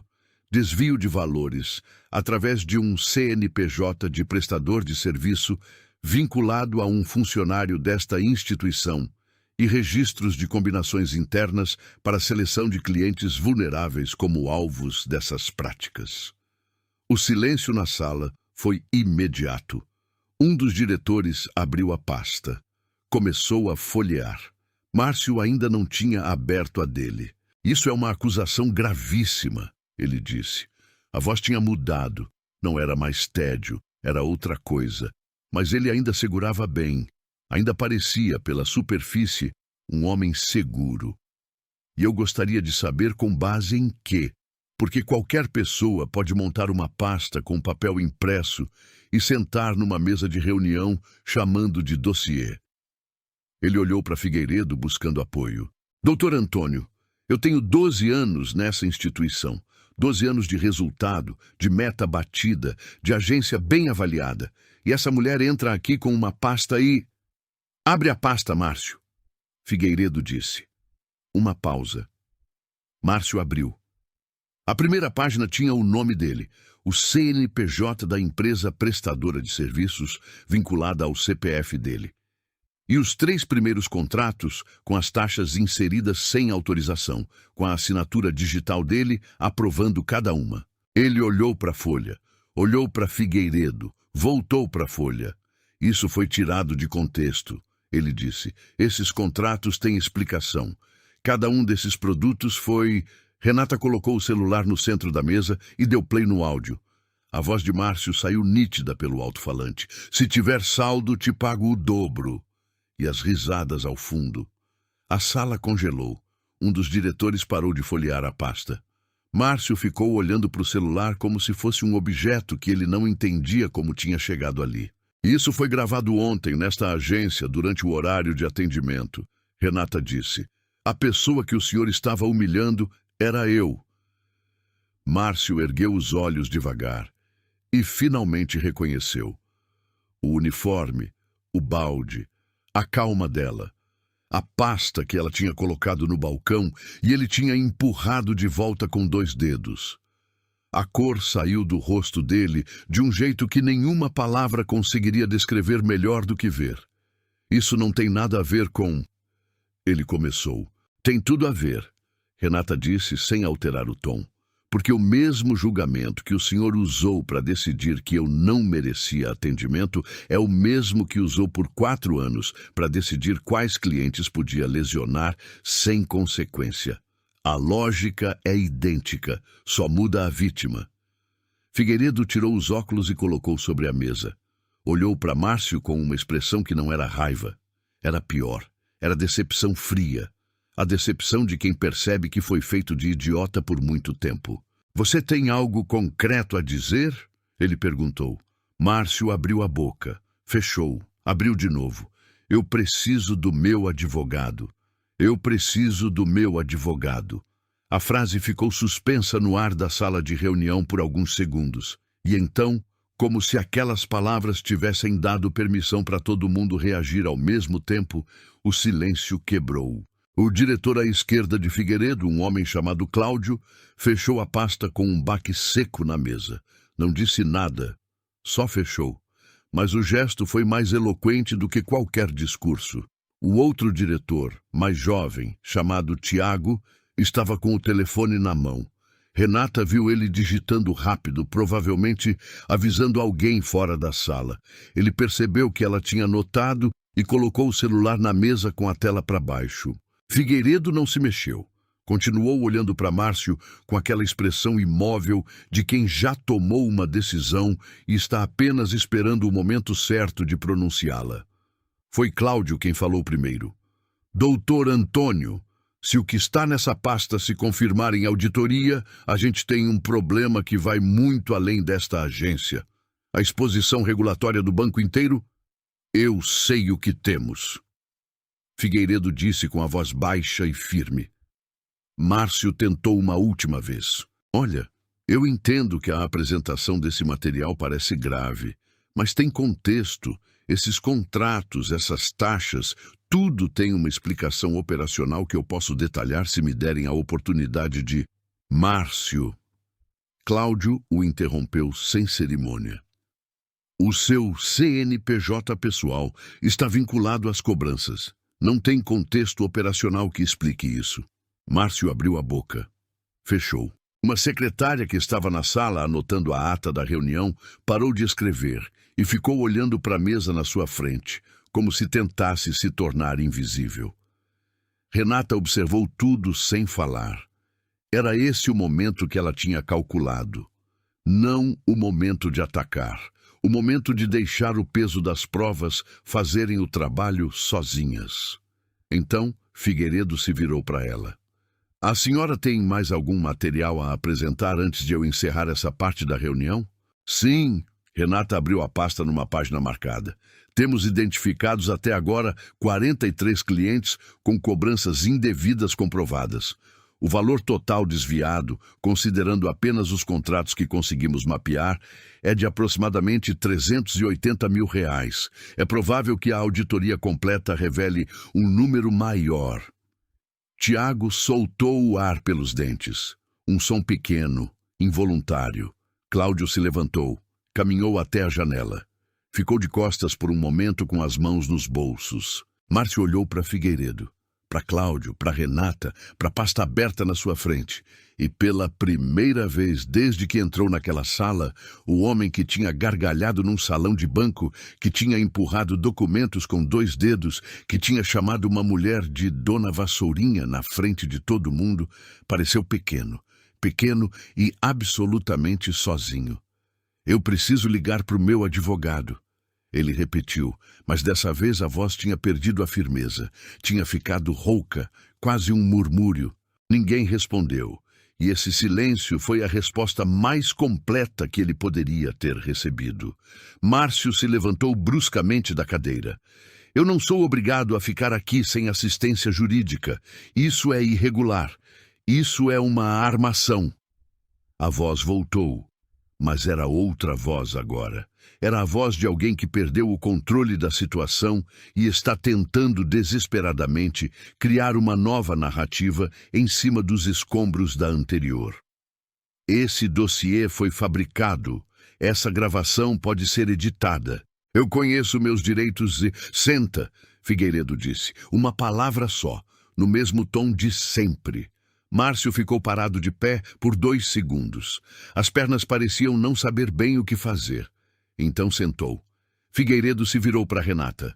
desvio de valores através de um CNPJ de prestador de serviço vinculado a um funcionário desta instituição e registros de combinações internas para a seleção de clientes vulneráveis como alvos dessas práticas. O silêncio na sala foi imediato. Um dos diretores abriu a pasta. Começou a folhear. Márcio ainda não tinha aberto a dele. Isso é uma acusação gravíssima, ele disse. A voz tinha mudado. Não era mais tédio, era outra coisa. Mas ele ainda segurava bem. Ainda parecia, pela superfície, um homem seguro. E eu gostaria de saber com base em quê. Porque qualquer pessoa pode montar uma pasta com papel impresso e sentar numa mesa de reunião chamando de dossiê. Ele olhou para Figueiredo buscando apoio. Doutor Antônio, eu tenho 12 anos nessa instituição. 12 anos de resultado, de meta batida, de agência bem avaliada. E essa mulher entra aqui com uma pasta e... Abre a pasta, Márcio. Figueiredo disse. Uma pausa. Márcio abriu. A primeira página tinha o nome dele, o CNPJ da empresa prestadora de serviços vinculada ao CPF dele. E os 3 primeiros contratos com as taxas inseridas sem autorização, com a assinatura digital dele aprovando cada uma. Ele olhou para a folha, olhou para Figueiredo, voltou para a folha. Isso foi tirado de contexto, ele disse. Esses contratos têm explicação. Cada um desses produtos foi... Renata colocou o celular no centro da mesa e deu play no áudio. A voz de Márcio saiu nítida pelo alto-falante. Se tiver saldo, te pago o dobro. E as risadas ao fundo. A sala congelou. Um dos diretores parou de folhear a pasta. Márcio ficou olhando para o celular como se fosse um objeto que ele não entendia como tinha chegado ali. Isso foi gravado ontem, nesta agência, durante o horário de atendimento. Renata disse. A pessoa que o senhor estava humilhando era eu. Márcio ergueu os olhos devagar e finalmente reconheceu. O uniforme, o balde, a calma dela, a pasta que ela tinha colocado no balcão e ele tinha empurrado de volta com 2 dedos. A cor saiu do rosto dele de um jeito que nenhuma palavra conseguiria descrever melhor do que ver. Isso não tem nada a ver com... Ele começou. Tem tudo a ver, Renata disse sem alterar o tom. Porque o mesmo julgamento que o senhor usou para decidir que eu não merecia atendimento é o mesmo que usou por 4 anos para decidir quais clientes podia lesionar sem consequência. A lógica é idêntica, só muda a vítima. Figueiredo tirou os óculos e colocou sobre a mesa. Olhou para Márcio com uma expressão que não era raiva. Era pior. Era decepção fria. A decepção de quem percebe que foi feito de idiota por muito tempo. Você tem algo concreto a dizer? Ele perguntou. Márcio abriu a boca. Fechou. Abriu de novo. Eu preciso do meu advogado. Eu preciso do meu advogado. A frase ficou suspensa no ar da sala de reunião por alguns segundos. E então, como se aquelas palavras tivessem dado permissão para todo mundo reagir ao mesmo tempo, o silêncio quebrou. O diretor à esquerda de Figueiredo, um homem chamado Cláudio, fechou a pasta com um baque seco na mesa. Não disse nada, só fechou. Mas o gesto foi mais eloquente do que qualquer discurso. O outro diretor, mais jovem, chamado Tiago, estava com o telefone na mão. Renata viu ele digitando rápido, provavelmente avisando alguém fora da sala. Ele percebeu que ela tinha notado e colocou o celular na mesa com a tela para baixo. Figueiredo não se mexeu. Continuou olhando para Márcio com aquela expressão imóvel de quem já tomou uma decisão e está apenas esperando o momento certo de pronunciá-la. Foi Cláudio quem falou primeiro. Doutor Antônio, se o que está nessa pasta se confirmar em auditoria, a gente tem um problema que vai muito além desta agência. A exposição regulatória do banco inteiro? Eu sei o que temos. Figueiredo disse com a voz baixa e firme. Márcio tentou uma última vez. Olha, eu entendo que a apresentação desse material parece grave, mas tem contexto. Esses contratos, essas taxas, tudo tem uma explicação operacional que eu posso detalhar se me derem a oportunidade de... Márcio. Cláudio o interrompeu sem cerimônia. O seu CNPJ pessoal está vinculado às cobranças. Não tem contexto operacional que explique isso. Márcio abriu a boca. Fechou. Uma secretária que estava na sala anotando a ata da reunião parou de escrever e ficou olhando para a mesa na sua frente, como se tentasse se tornar invisível. Renata observou tudo sem falar. Era esse o momento que ela tinha calculado. Não o momento de atacar, o momento de deixar o peso das provas fazerem o trabalho sozinhas. Então, Figueiredo se virou para ela. A senhora tem mais algum material a apresentar antes de eu encerrar essa parte da reunião? Sim. Renata abriu a pasta numa página marcada. Temos identificados até agora 43 clientes com cobranças indevidas comprovadas. O valor total desviado, considerando apenas os contratos que conseguimos mapear, é de aproximadamente R$380 mil. É provável que a auditoria completa revele um número maior. Tiago soltou o ar pelos dentes. Um som pequeno, involuntário. Cláudio se levantou, caminhou até a janela. Ficou de costas por um momento com as mãos nos bolsos. Márcio olhou para Figueiredo, para Cláudio, para Renata, para a pasta aberta na sua frente. E pela primeira vez desde que entrou naquela sala, o homem que tinha gargalhado num salão de banco, que tinha empurrado documentos com 2 dedos, que tinha chamado uma mulher de Dona Vassourinha na frente de todo mundo, pareceu pequeno e absolutamente sozinho. Eu preciso ligar para o meu advogado. Ele repetiu, mas dessa vez a voz tinha perdido a firmeza. Tinha ficado rouca, quase um murmúrio. Ninguém respondeu, e esse silêncio foi a resposta mais completa que ele poderia ter recebido. Márcio se levantou bruscamente da cadeira. Eu não sou obrigado a ficar aqui sem assistência jurídica. Isso é irregular. Isso é uma armação. A voz voltou, mas era outra voz agora. Era a voz de alguém que perdeu o controle da situação e está tentando desesperadamente criar uma nova narrativa em cima dos escombros da anterior. Esse dossiê foi fabricado. Essa gravação pode ser editada. Eu conheço meus direitos e... Senta, Figueiredo disse. Uma palavra só, no mesmo tom de sempre. Márcio ficou parado de pé por 2 segundos. As pernas pareciam não saber bem o que fazer. Então sentou. Figueiredo se virou para Renata.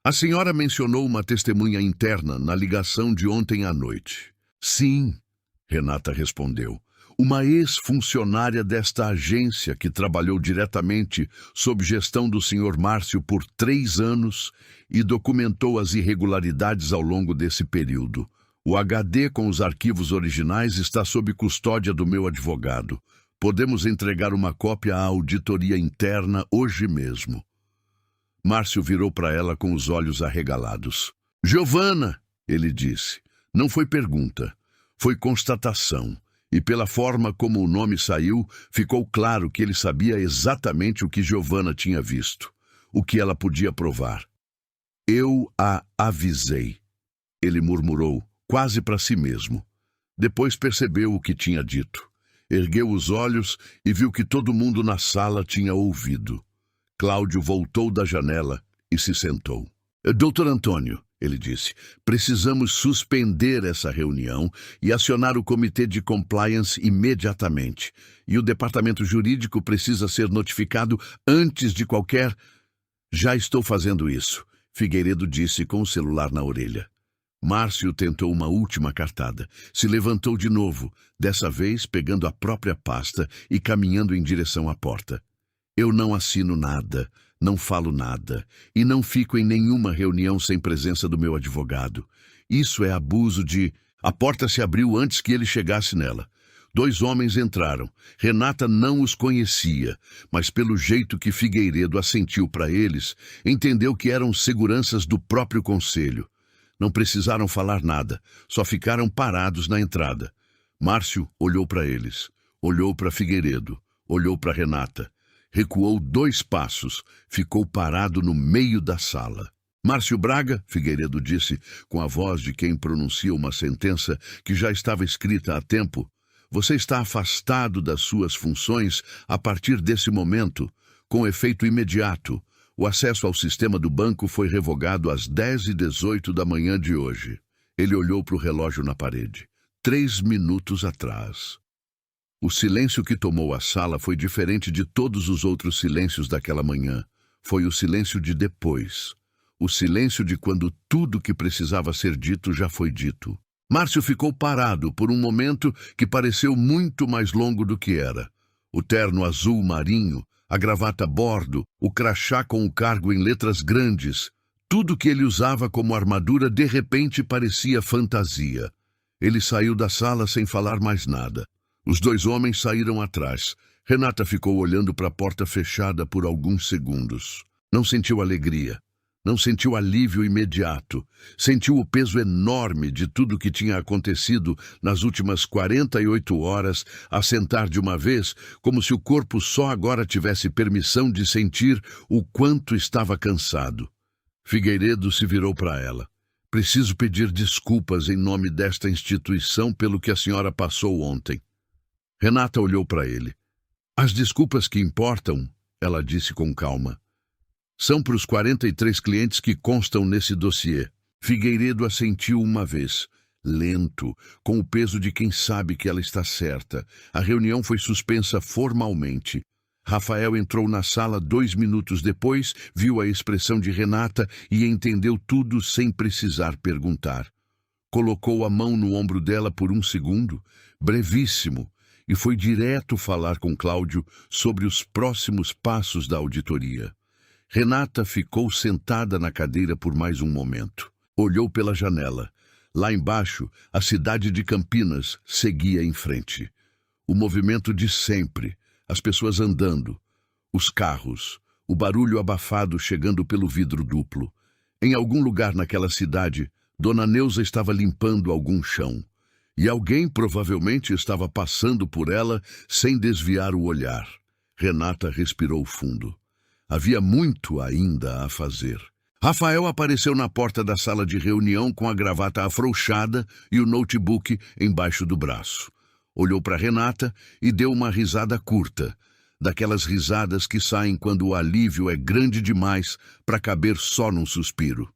A senhora mencionou uma testemunha interna na ligação de ontem à noite. Sim, Renata respondeu. Uma ex-funcionária desta agência que trabalhou diretamente sob gestão do Sr. Márcio por 3 anos e documentou as irregularidades ao longo desse período. O HD com os arquivos originais está sob custódia do meu advogado. Podemos entregar uma cópia à auditoria interna hoje mesmo. Márcio virou para ela com os olhos arregalados. Giovana, ele disse. Não foi pergunta, foi constatação. E pela forma como o nome saiu, ficou claro que ele sabia exatamente o que Giovana tinha visto, o que ela podia provar. Eu a avisei, ele murmurou, quase para si mesmo. Depois percebeu o que tinha dito. Ergueu os olhos e viu que todo mundo na sala tinha ouvido. Cláudio voltou da janela e se sentou. Doutor Antônio, ele disse, precisamos suspender essa reunião e acionar o comitê de compliance imediatamente. E o departamento jurídico precisa ser notificado antes de qualquer... Já estou fazendo isso, Figueiredo disse com o celular na orelha. Márcio tentou uma última cartada. Se levantou de novo, dessa vez pegando a própria pasta e caminhando em direção à porta. Eu não assino nada. Não falo nada, e não fico em nenhuma reunião sem presença do meu advogado. Isso é abuso de... A porta se abriu antes que ele chegasse nela. 2 homens entraram. Renata não os conhecia, mas pelo jeito que Figueiredo assentiu para eles, entendeu que eram seguranças do próprio conselho. Não precisaram falar nada, só ficaram parados na entrada. Márcio olhou para eles, olhou para Figueiredo, olhou para Renata. Recuou 2 passos, ficou parado no meio da sala. Márcio Braga, Figueiredo disse, com a voz de quem pronuncia uma sentença que já estava escrita há tempo, você está afastado das suas funções a partir desse momento, com efeito imediato. O acesso ao sistema do banco foi revogado às 10h18 da manhã de hoje. Ele olhou para o relógio na parede. 3 minutos atrás. O silêncio que tomou a sala foi diferente de todos os outros silêncios daquela manhã. Foi o silêncio de depois. O silêncio de quando tudo que precisava ser dito já foi dito. Márcio ficou parado por um momento que pareceu muito mais longo do que era. O terno azul marinho, a gravata bordo, o crachá com o cargo em letras grandes. Tudo que ele usava como armadura de repente parecia fantasia. Ele saiu da sala sem falar mais nada. Os 2 homens saíram atrás. Renata ficou olhando para a porta fechada por alguns segundos. Não sentiu alegria. Não sentiu alívio imediato. Sentiu o peso enorme de tudo que tinha acontecido nas últimas 48 horas assentar de uma vez, como se o corpo só agora tivesse permissão de sentir o quanto estava cansado. Figueiredo se virou para ela. Preciso pedir desculpas em nome desta instituição pelo que a senhora passou ontem. Renata olhou para ele. As desculpas que importam, ela disse com calma, são para os 43 clientes que constam nesse dossiê. Figueiredo assentiu uma vez, lento, com o peso de quem sabe que ela está certa. A reunião foi suspensa formalmente. Rafael entrou na sala 2 minutos depois, viu a expressão de Renata e entendeu tudo sem precisar perguntar. Colocou a mão no ombro dela por um segundo, brevíssimo, e foi direto falar com Cláudio sobre os próximos passos da auditoria. Renata ficou sentada na cadeira por mais um momento. Olhou pela janela. Lá embaixo, a cidade de Campinas seguia em frente. O movimento de sempre, as pessoas andando, os carros, o barulho abafado chegando pelo vidro duplo. Em algum lugar naquela cidade, Dona Neuza estava limpando algum chão. E alguém provavelmente estava passando por ela sem desviar o olhar. Renata respirou fundo. Havia muito ainda a fazer. Rafael apareceu na porta da sala de reunião com a gravata afrouxada e o notebook embaixo do braço. Olhou para Renata e deu uma risada curta, daquelas risadas que saem quando o alívio é grande demais para caber só num suspiro.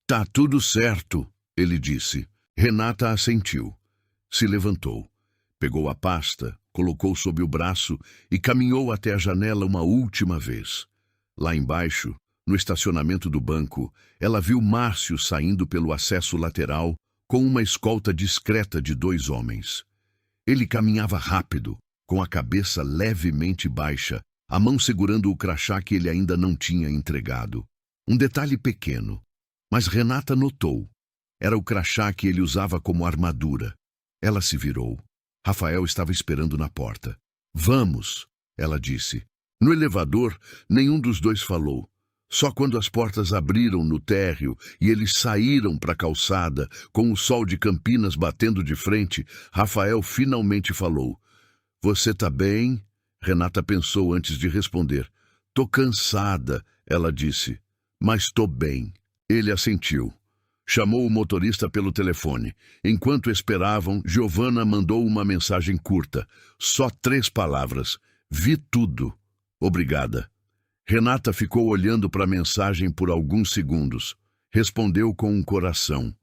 Tá tudo certo, ele disse. Renata assentiu. Se levantou, pegou a pasta, colocou sob o braço e caminhou até a janela uma última vez. Lá embaixo, no estacionamento do banco, ela viu Márcio saindo pelo acesso lateral com uma escolta discreta de 2 homens. Ele caminhava rápido, com a cabeça levemente baixa, a mão segurando o crachá que ele ainda não tinha entregado. Um detalhe pequeno, mas Renata notou. Era o crachá que ele usava como armadura. Ela se virou. Rafael estava esperando na porta. "Vamos", ela disse. No elevador, nenhum dos dois falou. Só quando as portas abriram no térreo e eles saíram para a calçada, com o sol de Campinas batendo de frente, Rafael finalmente falou. "Você tá bem?" Renata pensou antes de responder. "Tô cansada", ela disse. "Mas tô bem." Ele assentiu. Chamou o motorista pelo telefone. Enquanto esperavam, Giovanna mandou uma mensagem curta. Só 3 palavras. "Vi tudo. Obrigada." Renata ficou olhando para a mensagem por alguns segundos. Respondeu com um coração.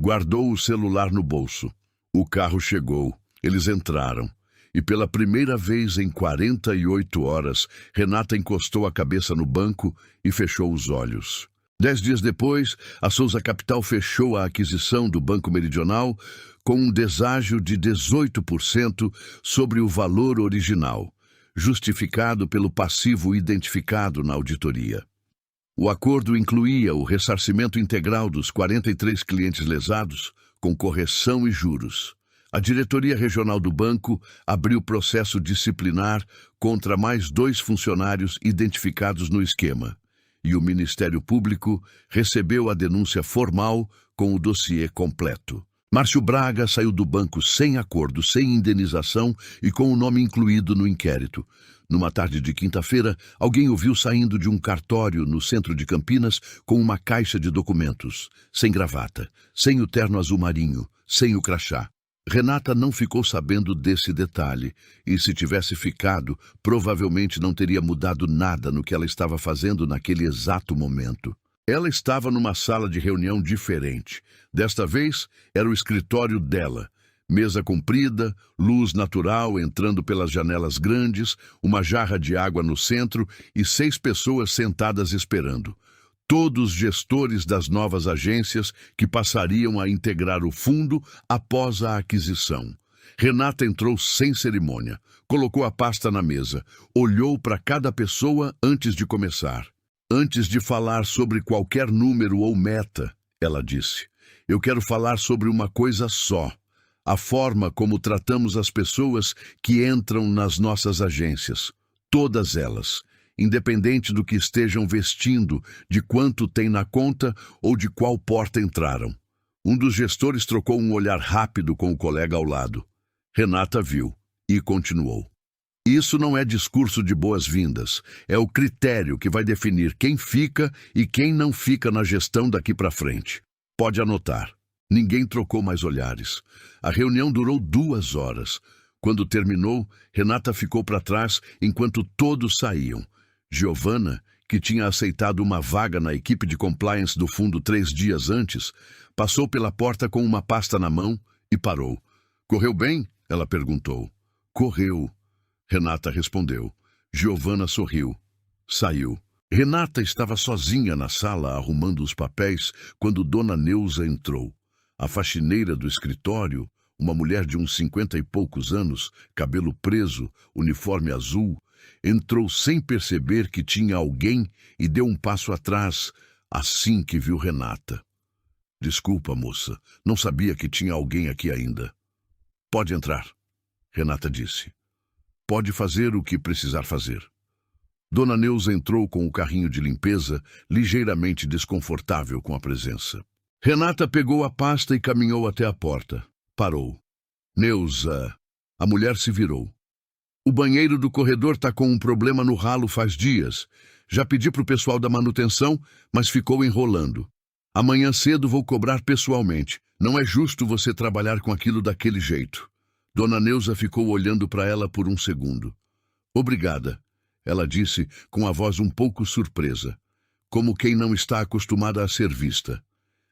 Guardou o celular no bolso. O carro chegou. Eles entraram. E pela primeira vez em 48 horas, Renata encostou a cabeça no banco e fechou os olhos. 10 dias depois, a Souza Capital fechou a aquisição do Banco Meridional com um deságio de 18% sobre o valor original, justificado pelo passivo identificado na auditoria. O acordo incluía o ressarcimento integral dos 43 clientes lesados, com correção e juros. A diretoria regional do banco abriu processo disciplinar contra mais 2 funcionários identificados no esquema, e o Ministério Público recebeu a denúncia formal com o dossiê completo. Márcio Braga saiu do banco sem acordo, sem indenização e com o nome incluído no inquérito. Numa tarde de quinta-feira, alguém o viu saindo de um cartório no centro de Campinas com uma caixa de documentos, sem gravata, sem o terno azul marinho, sem o crachá. Renata não ficou sabendo desse detalhe, e se tivesse ficado, provavelmente não teria mudado nada no que ela estava fazendo naquele exato momento. Ela estava numa sala de reunião diferente. Desta vez, era o escritório dela. Mesa comprida, luz natural entrando pelas janelas grandes, uma jarra de água no centro e 6 pessoas sentadas esperando. Todos gestores das novas agências que passariam a integrar o fundo após a aquisição. Renata entrou sem cerimônia, colocou a pasta na mesa, olhou para cada pessoa antes de começar. Antes de falar sobre qualquer número ou meta, ela disse, eu quero falar sobre uma coisa só, a forma como tratamos as pessoas que entram nas nossas agências, todas elas. Independente do que estejam vestindo, de quanto tem na conta ou de qual porta entraram. Um dos gestores trocou um olhar rápido com o colega ao lado. Renata viu e continuou. Isso não é discurso de boas-vindas, é o critério que vai definir quem fica e quem não fica na gestão daqui para frente. Pode anotar. Ninguém trocou mais olhares. A reunião durou 2 horas. Quando terminou, Renata ficou para trás enquanto todos saíam. Giovanna, que tinha aceitado uma vaga na equipe de compliance do fundo 3 dias antes, passou pela porta com uma pasta na mão e parou. Correu bem? Ela perguntou. Correu. Renata respondeu. Giovanna sorriu. Saiu. Renata estava sozinha na sala arrumando os papéis quando Dona Neuza entrou. A faxineira do escritório, uma mulher de uns 50 e poucos anos, cabelo preso, uniforme azul, entrou sem perceber que tinha alguém e deu um passo atrás assim que viu Renata. Desculpa, moça, não sabia que tinha alguém aqui ainda. Pode entrar, Renata disse. Pode fazer o que precisar fazer. Dona Neuza entrou com o carrinho de limpeza, ligeiramente desconfortável com a presença. Renata pegou a pasta e caminhou até a porta. Parou. Neuza. A mulher se virou. O banheiro do corredor está com um problema no ralo faz dias. Já pedi para o pessoal da manutenção, mas ficou enrolando. Amanhã cedo vou cobrar pessoalmente. Não é justo você trabalhar com aquilo daquele jeito. Dona Neuza ficou olhando para ela por um segundo. Obrigada, ela disse com a voz um pouco surpresa, como quem não está acostumada a ser vista.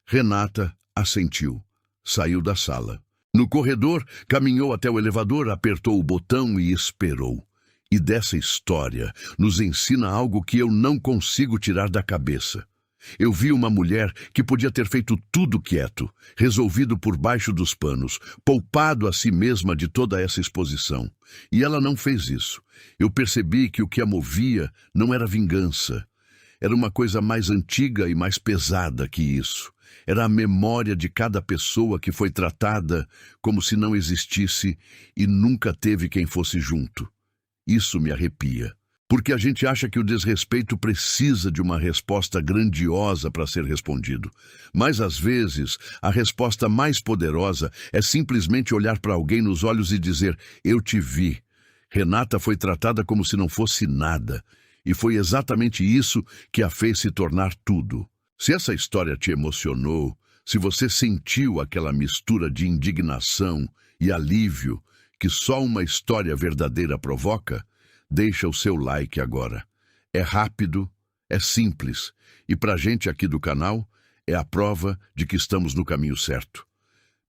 Renata assentiu. Saiu da sala. No corredor, caminhou até o elevador, apertou o botão e esperou. E dessa história nos ensina algo que eu não consigo tirar da cabeça. Eu vi uma mulher que podia ter feito tudo quieto, resolvido por baixo dos panos, poupado a si mesma de toda essa exposição. E ela não fez isso. Eu percebi que o que a movia não era vingança. Era uma coisa mais antiga e mais pesada que isso. Era a memória de cada pessoa que foi tratada como se não existisse e nunca teve quem fosse junto. Isso me arrepia. Porque a gente acha que o desrespeito precisa de uma resposta grandiosa para ser respondido. Mas, às vezes, a resposta mais poderosa é simplesmente olhar para alguém nos olhos e dizer: eu te vi. Renata foi tratada como se não fosse nada. E foi exatamente isso que a fez se tornar tudo. Se essa história te emocionou, se você sentiu aquela mistura de indignação e alívio que só uma história verdadeira provoca, deixa o seu like agora. É rápido, é simples, e pra gente aqui do canal, é a prova de que estamos no caminho certo.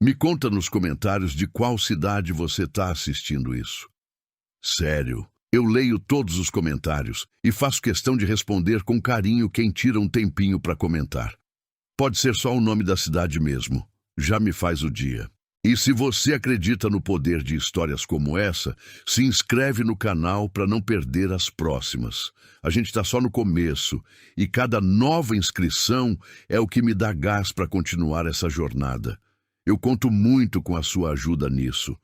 Me conta nos comentários de qual cidade você está assistindo isso. Sério, eu leio todos os comentários e faço questão de responder com carinho quem tira um tempinho para comentar. Pode ser só o nome da cidade mesmo, já me faz o dia. E se você acredita no poder de histórias como essa, se inscreve no canal para não perder as próximas. A gente está só no começo e cada nova inscrição é o que me dá gás para continuar essa jornada. Eu conto muito com a sua ajuda nisso.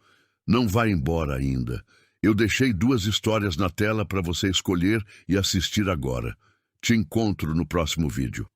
Não vá embora ainda. Eu deixei 2 histórias na tela para você escolher e assistir agora. Te encontro no próximo vídeo.